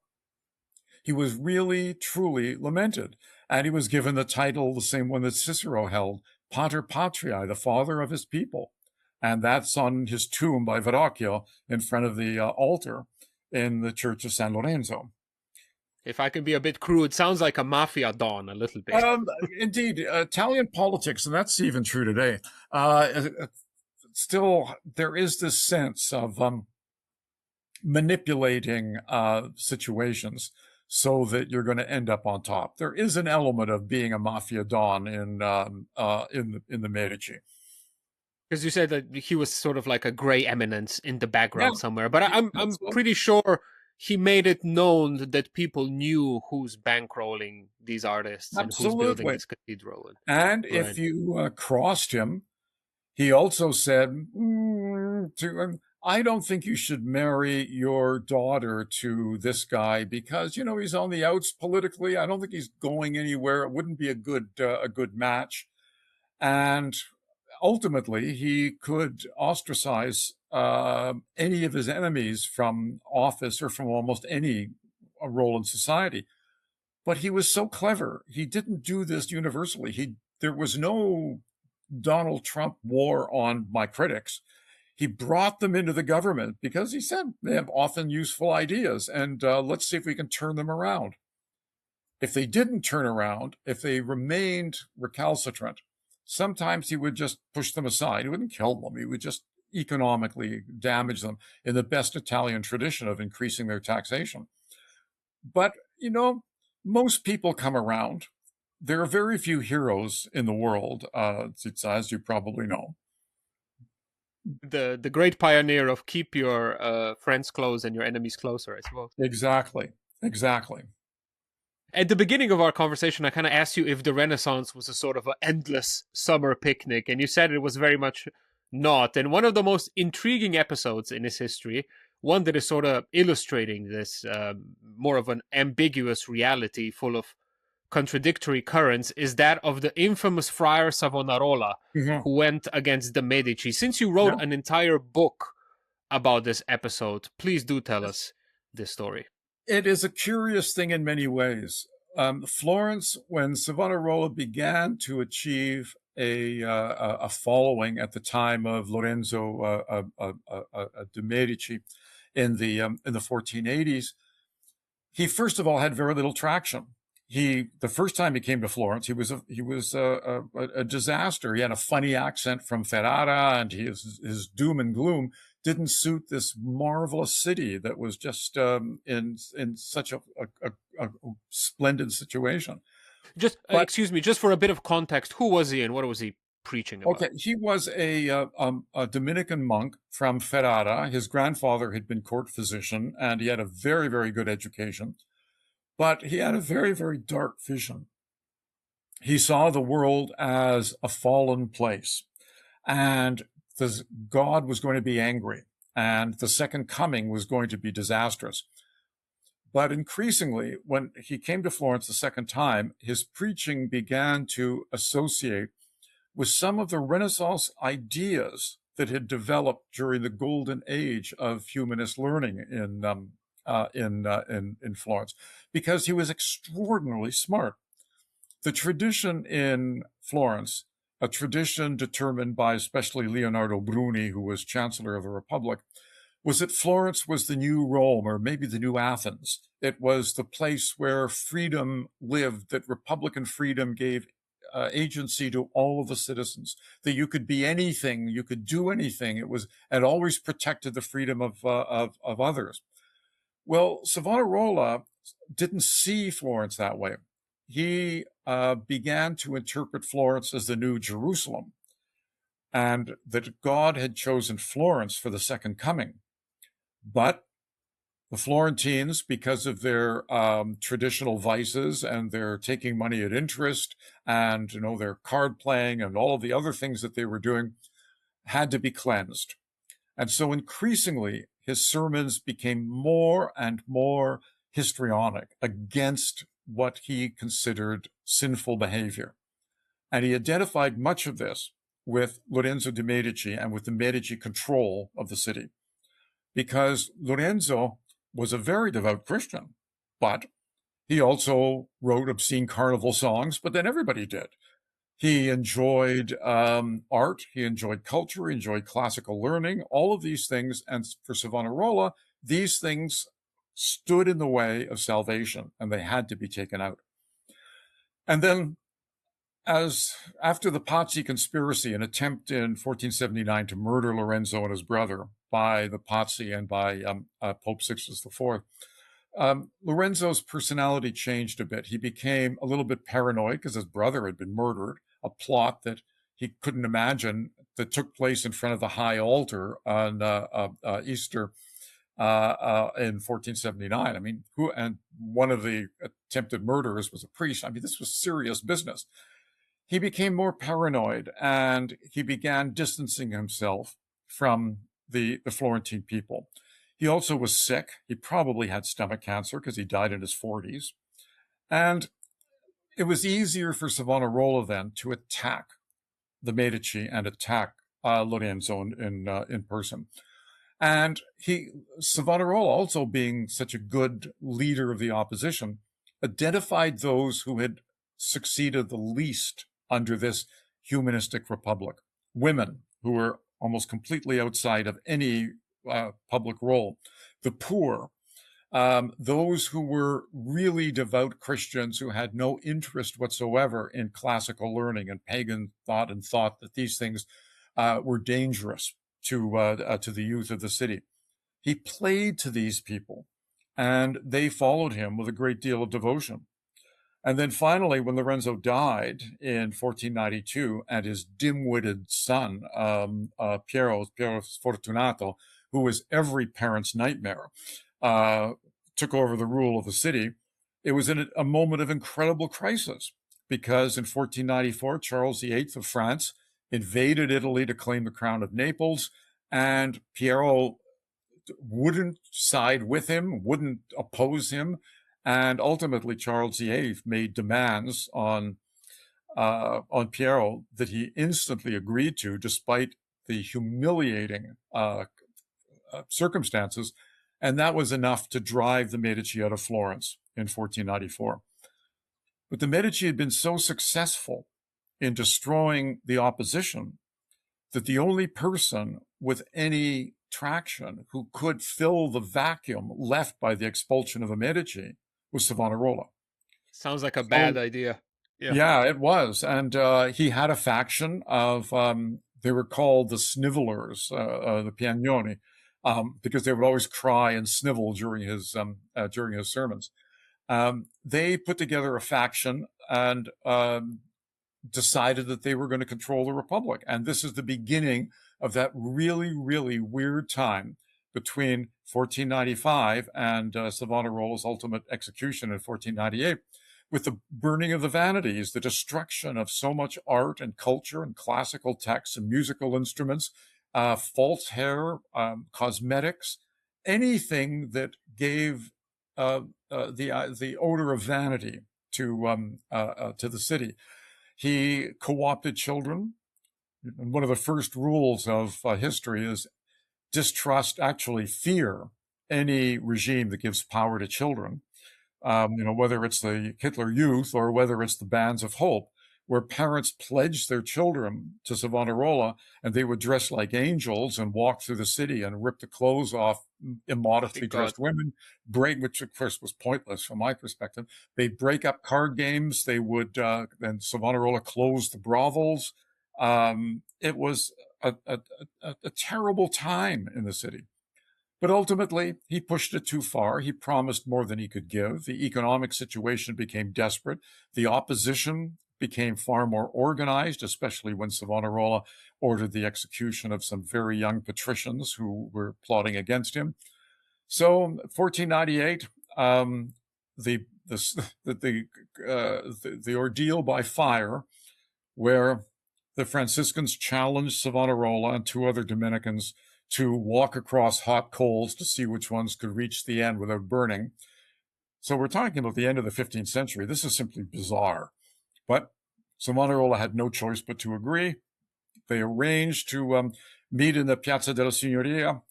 he was really, truly lamented. And he was given the title, the same one that Cicero held, Pater Patriae, the father of his people. And that's on his tomb by Verrocchio in front of the altar. in the Church of San Lorenzo. If I can be a bit crude, sounds like a mafia don a little bit. Indeed, Italian politics, and that's even true today, still there is this sense of manipulating situations so that you're going to end up on top. There is an element of being a mafia don in the Medici. Because you said that he was sort of like a gray eminence in the background somewhere, but I'm So, pretty sure he made it known that people knew who's bankrolling these artists and who's building absolutely. this cathedral. And Right. if you crossed him, he also said to him, I don't think you should marry your daughter to this guy because, you know, he's on the outs politically. I don't think he's going anywhere. It wouldn't be a good match. And ultimately, he could ostracize any of his enemies from office or from almost any role in society. But he was so clever. He didn't do this universally. There was no Donald Trump war on my critics. He brought them into the government because he said they have often useful ideas, and let's see if we can turn them around. If they didn't turn around, if they remained recalcitrant, sometimes he would just push them aside. He wouldn't kill them. He would just economically damage them in the best Italian tradition of increasing their taxation. But, you know, most people come around. There are very few heroes in the world, as you probably know. The great pioneer of keep your friends close and your enemies closer, I suppose. Exactly. At the beginning of our conversation, I kind of asked you if the Renaissance was a sort of an endless summer picnic, and you said it was very much not. And one of the most intriguing episodes in its history, one that is sort of illustrating this more of an ambiguous reality full of contradictory currents, is that of the infamous friar Savonarola, who went against the Medici. Since you wrote an entire book about this episode, please do tell us this story. It is a curious thing in many ways. Florence, when Savonarola began to achieve a following at the time of Lorenzo de' Medici in the 1480s, he first of all had very little traction. The first time he came to Florence, he was a disaster. He had a funny accent from Ferrara, and his doom and gloom didn't suit this marvelous city that was just in such a splendid situation. Excuse me, just for a bit of context, who was he and what was he preaching about? Okay, he was a Dominican monk from Ferrara. His grandfather had been court physician, and he had a very, very good education. But he had a very, very dark vision. He saw the world as a fallen place, and God was going to be angry, and the second coming was going to be disastrous. But increasingly, when he came to Florence the second time, his preaching began to associate with some of the Renaissance ideas that had developed during the golden age of humanist learning in Florence, because he was extraordinarily smart. The tradition in Florence, a tradition determined by especially Leonardo Bruni, who was Chancellor of the Republic, was that Florence was the new Rome, or maybe the new Athens. It was the place where freedom lived, that Republican freedom gave agency to all of the citizens, that you could be anything, you could do anything. It always protected the freedom of others. Well, Savonarola didn't see Florence that way. He began to interpret Florence as the new Jerusalem, and that God had chosen Florence for the second coming. But the Florentines, because of their traditional vices and their taking money at interest and their card playing and all of the other things that they were doing, had to be cleansed. And so increasingly, his sermons became more and more histrionic against what he considered sinful behavior. And he identified much of this with Lorenzo de' Medici and with the Medici control of the city. Because Lorenzo was a very devout Christian, but he also wrote obscene carnival songs, but then everybody did. He enjoyed art, he enjoyed culture, he enjoyed classical learning, all of these things. And for Savonarola, these things stood in the way of salvation, and they had to be taken out. And then, as after the Pazzi conspiracy, an attempt in 1479 to murder Lorenzo and his brother by the Pazzi and by Pope Sixtus IV, Lorenzo's personality changed a bit. He became a little bit paranoid because his brother had been murdered, a plot that he couldn't imagine that took place in front of the high altar on Easter in 1479. I mean, and one of the attempted murderers was a priest. I mean, this was serious business. He became more paranoid, and he began distancing himself from the Florentine people. He also was sick. He probably had stomach cancer because he died in his 40s. And it was easier for Savonarola then to attack the Medici and attack Lorenzo in person. And Savonarola, also being such a good leader of the opposition, identified those who had succeeded the least under this humanistic republic. Women who were almost completely outside of any public role. The poor, those who were really devout Christians who had no interest whatsoever in classical learning and pagan thought, and thought that these things were dangerous to the youth of the city. He played to these people, and they followed him with a great deal of devotion. And then finally, when Lorenzo died in 1492, and his dim-witted son, Piero Sfortunato, who was every parent's nightmare, took over the rule of the city, it was in a moment of incredible crisis, because in 1494, Charles VIII of France invaded Italy to claim the crown of Naples, and Piero wouldn't side with him, wouldn't oppose him, and ultimately Charles VIII made demands on Piero that he instantly agreed to, despite the humiliating circumstances, and that was enough to drive the Medici out of Florence in 1494. But the Medici had been so successful in destroying the opposition that the only person with any traction who could fill the vacuum left by the expulsion of the Medici was Savonarola. Sounds like a bad idea. Yeah, it was. And he had a faction of, they were called the snivellers, the Piagnoni, because they would always cry and snivel during his sermons. They put together a faction and decided that they were going to control the Republic. And this is the beginning of that really, really weird time between 1495 and Savonarola's ultimate execution in 1498, with the burning of the vanities, the destruction of so much art and culture and classical texts and musical instruments, false hair, cosmetics, anything that gave the odor of vanity to the city. He co-opted children. And one of the first rules of history is distrust, actually fear, any regime that gives power to children. Whether it's the Hitler Youth or whether it's the Bands of Hope, where parents pledged their children to Savonarola, and they would dress like angels and walk through the city and rip the clothes off immodestly dressed women, which of course was pointless from my perspective. They'd break up card games. They would, then Savonarola closed the brothels. It was a terrible time in the city. But ultimately, he pushed it too far. He promised more than he could give. The economic situation became desperate. The opposition became far more organized, especially when Savonarola ordered the execution of some very young patricians who were plotting against him. So, 1498, the ordeal by fire, where the Franciscans challenged Savonarola and two other Dominicans to walk across hot coals to see which ones could reach the end without burning. So we're talking about the end of the 15th century. This is simply bizarre. But Savonarola had no choice but to agree. They arranged to meet in the Piazza della Signoria.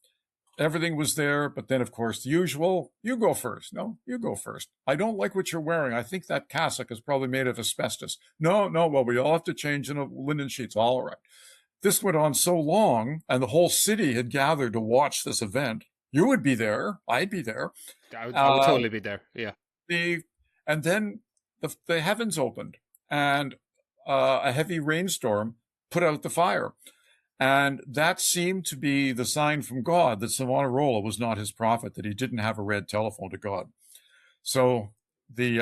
Everything was there, but then, of course, the usual, you go first. No, you go first. I don't like what you're wearing. I think that cassock is probably made of asbestos. No, well, we all have to change in linen sheets. All right. This went on so long, and the whole city had gathered to watch this event. You would be there. I'd be there. I would totally be there. Yeah. And then the heavens opened, and a heavy rainstorm put out the fire. And that seemed to be the sign from God that Savonarola was not his prophet, that he didn't have a red telephone to God. So the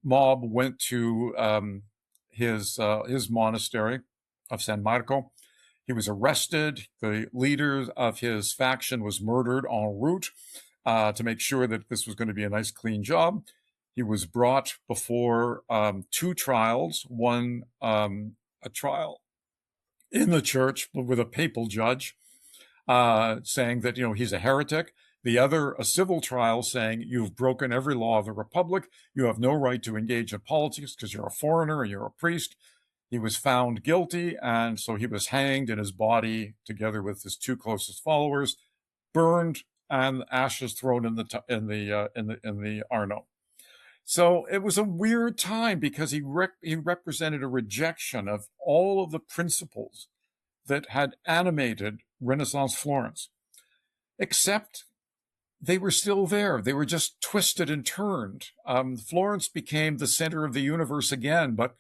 mob went to his monastery of San Marco. He was arrested. The leader of his faction was murdered en route to make sure that this was going to be a nice, clean job. He was brought before two trials, one a trial in the church with a papal judge saying that, he's a heretic. The other, a civil trial saying you've broken every law of the republic. You have no right to engage in politics because you're a foreigner and you're a priest. He was found guilty, and so he was hanged, and his body, together with his two closest followers, burned and ashes thrown in the Arno. So it was a weird time because he represented a rejection of all of the principles that had animated Renaissance Florence, except they were still there. They were just twisted and turned. Florence became the center of the universe again, but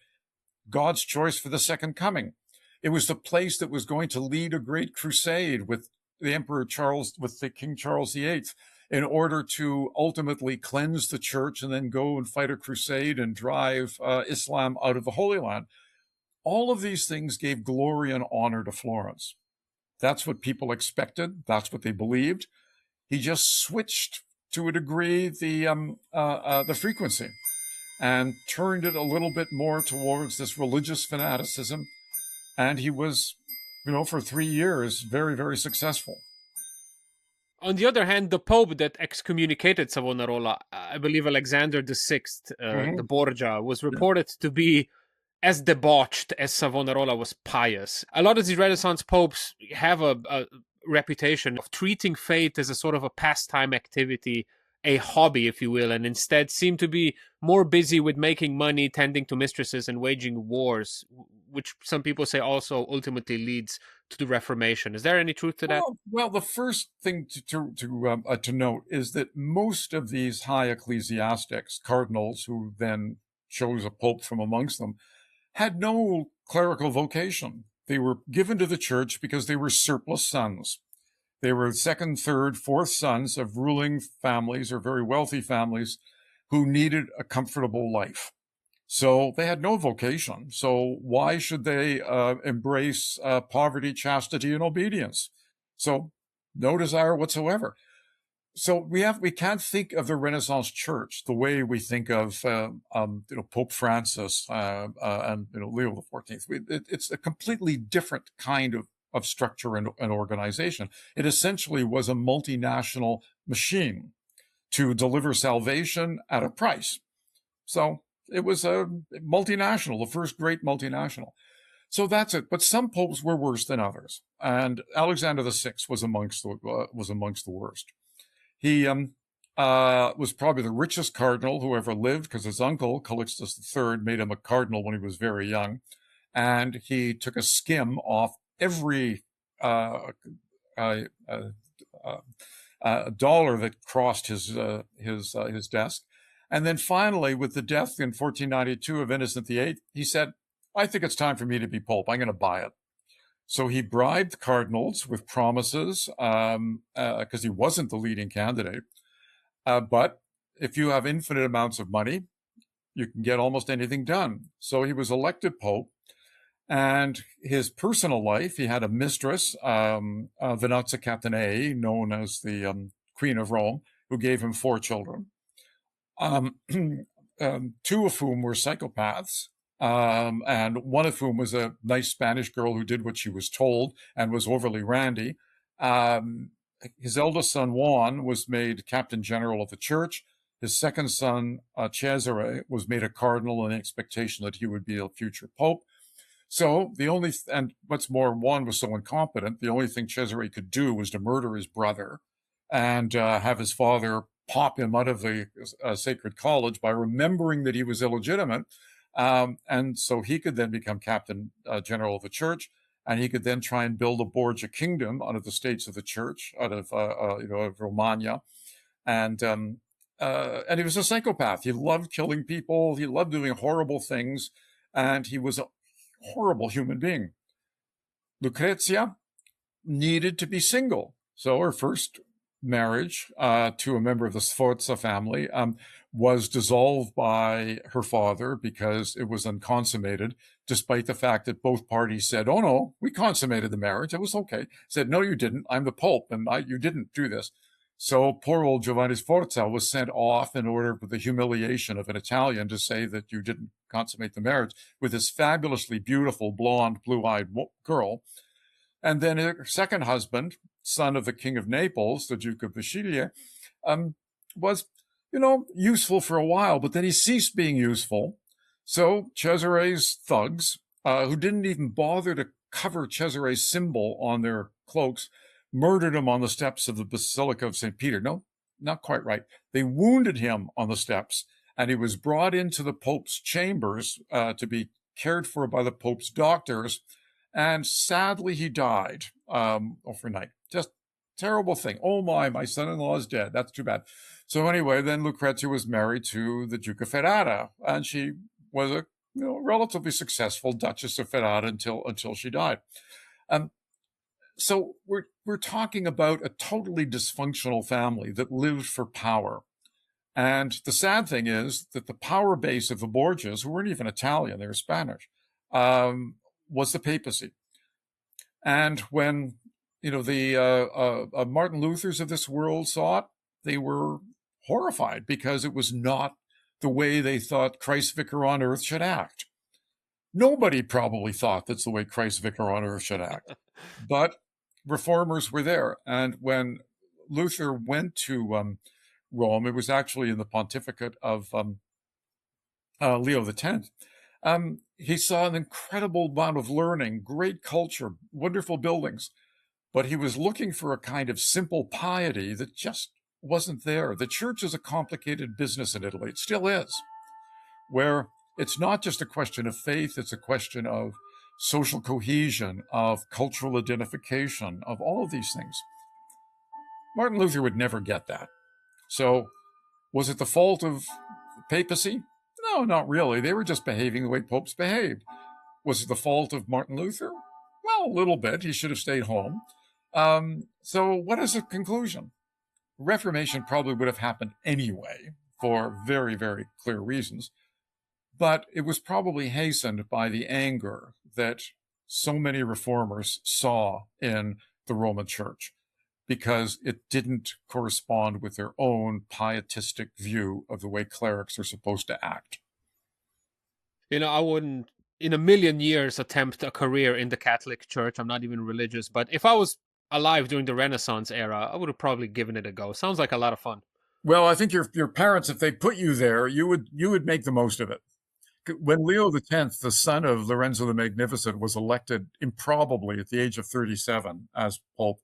God's choice for the second coming. It was the place that was going to lead a great crusade with the Emperor Charles, with the King Charles VIII, in order to ultimately cleanse the church and then go and fight a crusade and drive Islam out of the Holy Land. All of these things gave glory and honor to Florence. That's what people expected. That's what they believed. He just switched to a degree the frequency and turned it a little bit more towards this religious fanaticism. And he was, for 3 years, very, very successful. On the other hand, the Pope that excommunicated Savonarola, I believe Alexander VI, the Borgia, was reported to be as debauched as Savonarola was pious. A lot of these Renaissance popes have a reputation of treating faith as a sort of a pastime activity, a hobby, if you will, and instead seem to be more busy with making money, tending to mistresses, and waging wars, which some people say also ultimately leads to the Reformation. Is there any truth to that? Well, the first thing to note is that most of these high ecclesiastics, cardinals, who then chose a pope from amongst them, had no clerical vocation. They were given to the church because they were surplus sons. They were second, third, fourth sons of ruling families or very wealthy families who needed a comfortable life. So they had no vocation. So why should they embrace poverty, chastity, and obedience? So no desire whatsoever. So we can't think of the Renaissance Church the way we think of Pope Francis and Leo XIV. It's a completely different kind of structure and organization. It essentially was a multinational machine to deliver salvation at a price. So it was a multinational, the first great multinational. So that's it. But some popes were worse than others, and Alexander VI was amongst the worst. He was probably the richest cardinal who ever lived because his uncle, Calixtus III, made him a cardinal when he was very young. And he took a skim off every dollar that crossed his desk. And then finally, with the death in 1492 of Innocent VIII, he said, I think it's time for me to be Pope. I'm going to buy it. So he bribed cardinals with promises because he wasn't the leading candidate. But if you have infinite amounts of money, you can get almost anything done. So he was elected Pope. And his personal life, he had a mistress, Venanza Catanei, known as the Queen of Rome, who gave him 4 children, 2 of whom were psychopaths. And one of whom was a nice Spanish girl who did what she was told and was overly randy. His eldest son, Juan, was made captain general of the church. His second son, Cesare, was made a cardinal in the expectation that he would be a future pope. So and what's more, Juan was so incompetent, the only thing Cesare could do was to murder his brother and have his father pop him out of the sacred college by remembering that he was illegitimate. And so he could then become captain general of the church, and he could then try and build a Borgia kingdom out of the states of the church, out of Romagna. And and he was a psychopath. He loved killing people. He loved doing horrible things. And he was a horrible human being. Lucrezia needed to be single. So her first marriage to a member of the Sforza family was dissolved by her father because it was unconsummated, despite the fact that both parties said, oh, no, we consummated the marriage. It was okay. Said, no, you didn't. I'm the Pope, and you didn't do this. So poor old Giovanni Sforza was sent off in order with the humiliation of an Italian to say that you didn't consummate the marriage with this fabulously beautiful, blonde, blue-eyed girl. And then her second husband, son of the King of Naples, the Duke of Brescia, was, useful for a while, but then he ceased being useful. So Cesare's thugs, who didn't even bother to cover Cesare's symbol on their cloaks, murdered him on the steps of the Basilica of St. Peter. No, not quite right. They wounded him on the steps, and he was brought into the Pope's chambers to be cared for by the Pope's doctors. And sadly, he died overnight. Just terrible thing. Oh my son-in-law is dead. That's too bad. So anyway, then Lucrezia was married to the Duke of Ferrara, and she was a relatively successful Duchess of Ferrara until she died. So we're talking about a totally dysfunctional family that lived for power. And the sad thing is that the power base of the Borgias, who weren't even Italian, they were Spanish, was the papacy. And when the Martin Luthers of this world saw it, they were horrified because it was not the way they thought Christ's vicar on earth should act. Nobody probably thought that's the way Christ's vicar on earth should act. But reformers were there. And when Luther went to Rome, it was actually in the pontificate of Leo X. He saw an incredible amount of learning, great culture, wonderful buildings, but he was looking for a kind of simple piety that just wasn't there. The church is a complicated business in Italy. It still is, where it's not just a question of faith, it's a question of social cohesion, of cultural identification, of all of these things. Martin Luther would never get that. So was it the fault of the papacy? No, not really. They were just behaving the way popes behaved. Was it the fault of Martin Luther? Well, a little bit. He should have stayed home. So what is the conclusion? Reformation probably would have happened anyway for very, very clear reasons. But it was probably hastened by the anger that so many reformers saw in the Roman Church, because it didn't correspond with their own pietistic view of the way clerics are supposed to act. I wouldn't in a million years attempt a career in the Catholic Church. I'm not even religious, but if I was alive during the Renaissance era, I would have probably given it a go. Sounds like a lot of fun. Well, I think your parents, if they put you there, you would make the most of it. When Leo X, the son of Lorenzo the Magnificent, was elected improbably at the age of 37 as Pope,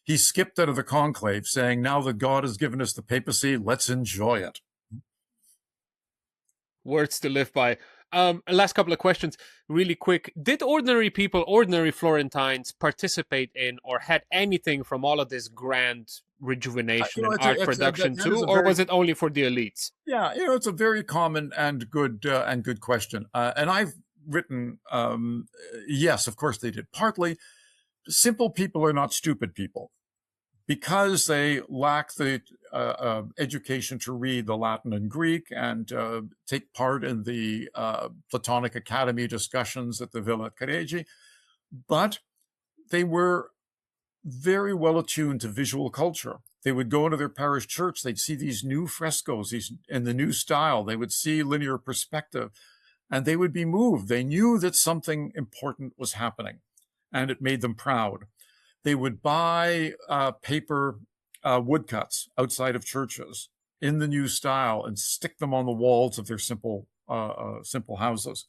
he skipped out of the conclave saying, now that God has given us the papacy, let's enjoy it. Words to live by. Last couple of questions, really quick. Did ordinary people, ordinary Florentines, participate in or had anything from all of this grand rejuvenation and art production too, or was it only for the elites? Yeah, it's a very common and good question. And I've written, yes, of course they did. Partly, simple people are not stupid people. Because they lack the education to read the Latin and Greek and take part in the Platonic Academy discussions at the Villa Caregi, but they were very well attuned to visual culture. They would go into their parish church, they'd see these new frescoes in the new style, they would see linear perspective, and they would be moved. They knew that something important was happening, and it made them proud. They would buy paper woodcuts outside of churches in the new style and stick them on the walls of their simple houses.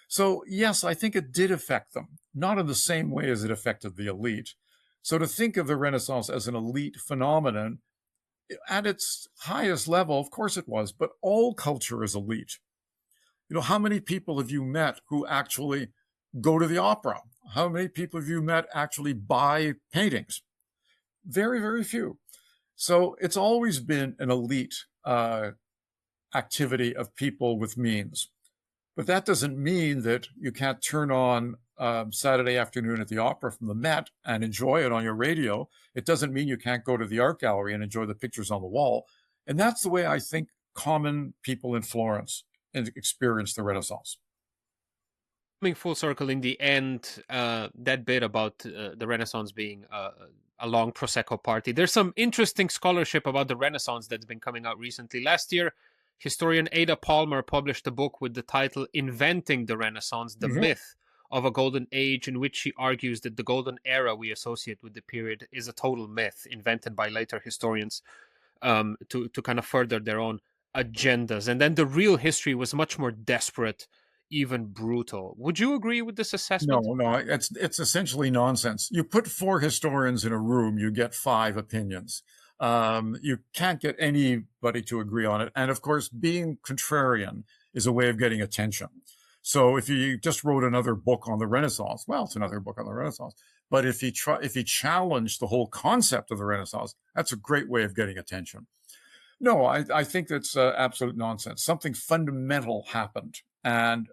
So yes, I think it did affect them, not in the same way as it affected the elite. So to think of the Renaissance as an elite phenomenon, at its highest level, of course it was, but all culture is elite. How many people have you met who actually go to the opera? How many people have you met actually buy paintings? Very, very few. So it's always been an elite activity of people with means. But that doesn't mean that you can't turn on Saturday afternoon at the opera from the Met and enjoy it on your radio. It doesn't mean you can't go to the art gallery and enjoy the pictures on the wall. And that's the way I think common people in Florence experienced the Renaissance. Coming full circle in the end, that bit about the Renaissance being a long Prosecco party. There's some interesting scholarship about the Renaissance that's been coming out recently. Last year, historian Ada Palmer published a book with the title Inventing the Renaissance, the Myth of a Golden Age, in which she argues that the golden era we associate with the period is a total myth invented by later historians to kind of further their own agendas. And then the real history was much more desperate, even brutal. Would you agree with this assessment? No, it's essentially nonsense. You put 4 historians in a room, you get 5 opinions. You can't get anybody to agree on it. And of course, being contrarian is a way of getting attention. So if you just wrote another book on the Renaissance, well, it's another book on the Renaissance. But if you challenge the whole concept of the Renaissance, that's a great way of getting attention. No, I think that's absolute nonsense. Something fundamental happened and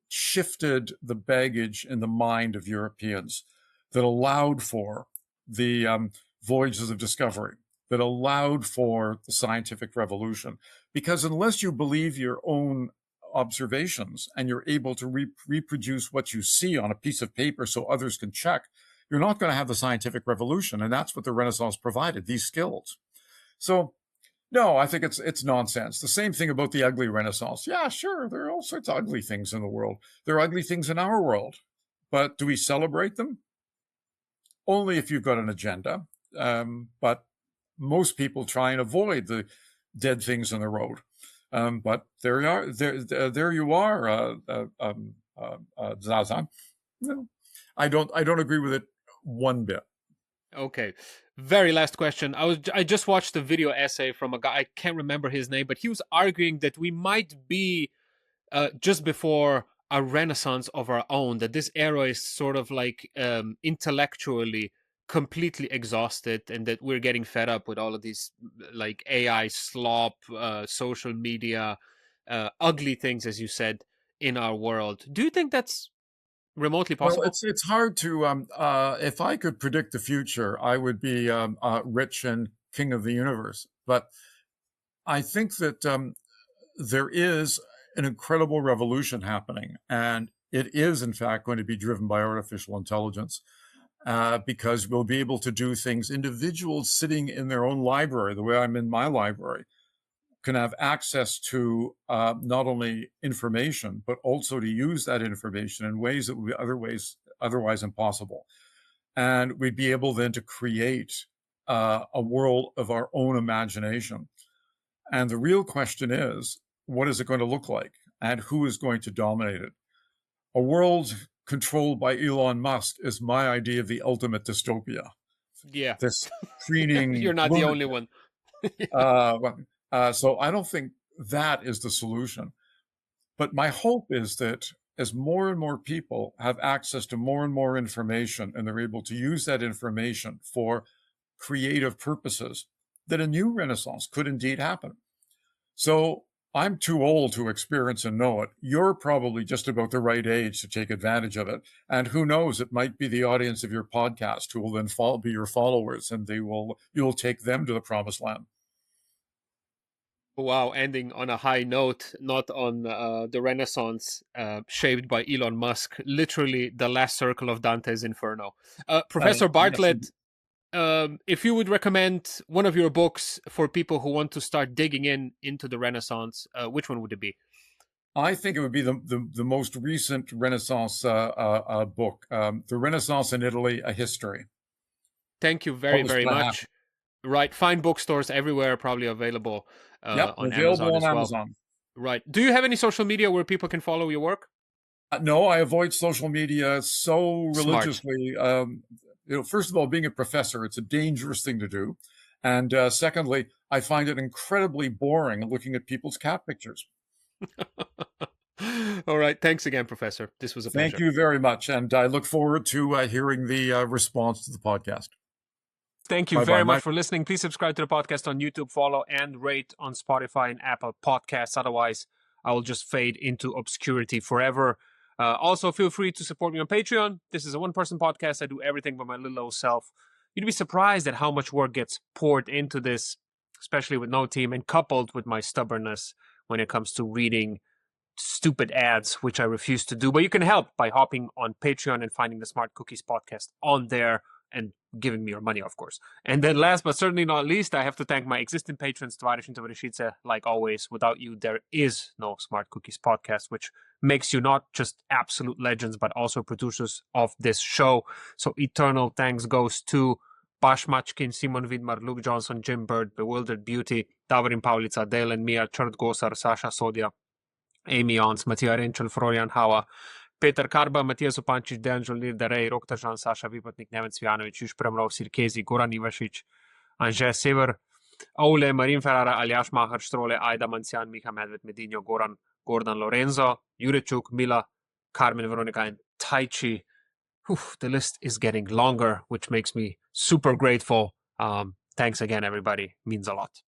shifted the baggage in the mind of Europeans that allowed for the voyages of discovery, that allowed for the scientific revolution. Because unless you believe your own observations and you're able to reproduce what you see on a piece of paper so others can check, you're not going to have the scientific revolution. And that's what the Renaissance provided, these skills. So no, I think it's nonsense. The same thing about the ugly Renaissance. Yeah, sure, there are all sorts of ugly things in the world. There are ugly things in our world. But do we celebrate them? Only if you've got an agenda. But most people try and avoid the dead things in the road. But there you are. There you are, Zaza. No, I don't agree with it one bit. Okay. Very last question. I just watched a video essay from a guy, I can't remember his name, but he was arguing that we might be just before a renaissance of our own, that this era is sort of like intellectually completely exhausted, and that we're getting fed up with all of these like AI slop, social media, ugly things, as you said, in our world. Do you think that's remotely possible? Well, it's hard to. If I could predict the future, I would be rich and king of the universe. But I think that there is an incredible revolution happening, and it is, in fact, going to be driven by artificial intelligence, because we'll be able to do things. Individuals sitting in their own library, the way I'm in my library, can have access to not only information, but also to use that information in ways that would be otherwise impossible. And we'd be able then to create a world of our own imagination. And the real question is, what is it going to look like? And who is going to dominate it? A world controlled by Elon Musk is my idea of the ultimate dystopia. Yeah. This preening You're not the only one. So I don't think that is the solution. But my hope is that as more and more people have access to more and more information, and they're able to use that information for creative purposes, that a new renaissance could indeed happen. So I'm too old to experience and know it. You're probably just about the right age to take advantage of it. And who knows, it might be the audience of your podcast who will then be your followers, and you'll take them to the promised land. Wow, ending on a high note, not on the Renaissance shaped by Elon Musk, literally the last circle of Dante's Inferno. Professor Bartlett, if you would recommend one of your books for people who want to start digging into the Renaissance, which one would it be? I think it would be the most recent Renaissance book, The Renaissance in Italy, A History. Thank you very, very much. Right, fine bookstores everywhere, probably available. On Amazon as well. Amazon. Right. Do you have any social media where people can follow your work? No, I avoid social media so religiously. First of all, being a professor, it's a dangerous thing to do. And secondly, I find it incredibly boring looking at people's cat pictures. All right. Thanks again, Professor. This was a pleasure. Thank you very much. And I look forward to hearing the response to the podcast. Thank you Bye-bye, very much Mike. for listening. Please subscribe to the podcast on YouTube, follow and rate on Spotify and Apple Podcasts. Otherwise, I will just fade into obscurity forever. Also, feel free to support me on Patreon. This is a one-person podcast. I do everything by my little old self. You'd be surprised at how much work gets poured into this, especially with no team, and coupled with my stubbornness when it comes to reading stupid ads, which I refuse to do. But you can help by hopping on Patreon and finding the Smart Cookies podcast on there and giving me your money, of course. And then last but certainly not least, I have to thank my existing patrons, Tovarish and Tovarishice. Like always, without you, there is no Smart Cookies podcast, which makes you not just absolute legends, but also producers of this show. So eternal thanks goes to Bash Machkin, Simon Vidmar, Luke Johnson, Jim Bird, Bewildered Beauty, Davorin Paulica, Dale and Mia, Chert Gosar, Sasha Sodia, Amy Ons, Matija Renčel, Florian Hauer, Peter Karba, Matija Supancic, Dejan Žolnir, Darej, Rokta Žan, Saša Vipotnik, Neven Cvjanović, Juž Premrov, Sirkezi, Goran Ivašić, Anže Sever, Ole, Marin Ferrara, Aljaš Mahar, Štrole, Ajda Mancian, Miha Medved, Medinho, Goran, Gordon Lorenzo, Jurečuk, Mila, Carmen Veronica, and Taichi. The list is getting longer, which makes me super grateful. Thanks again, everybody. Means a lot.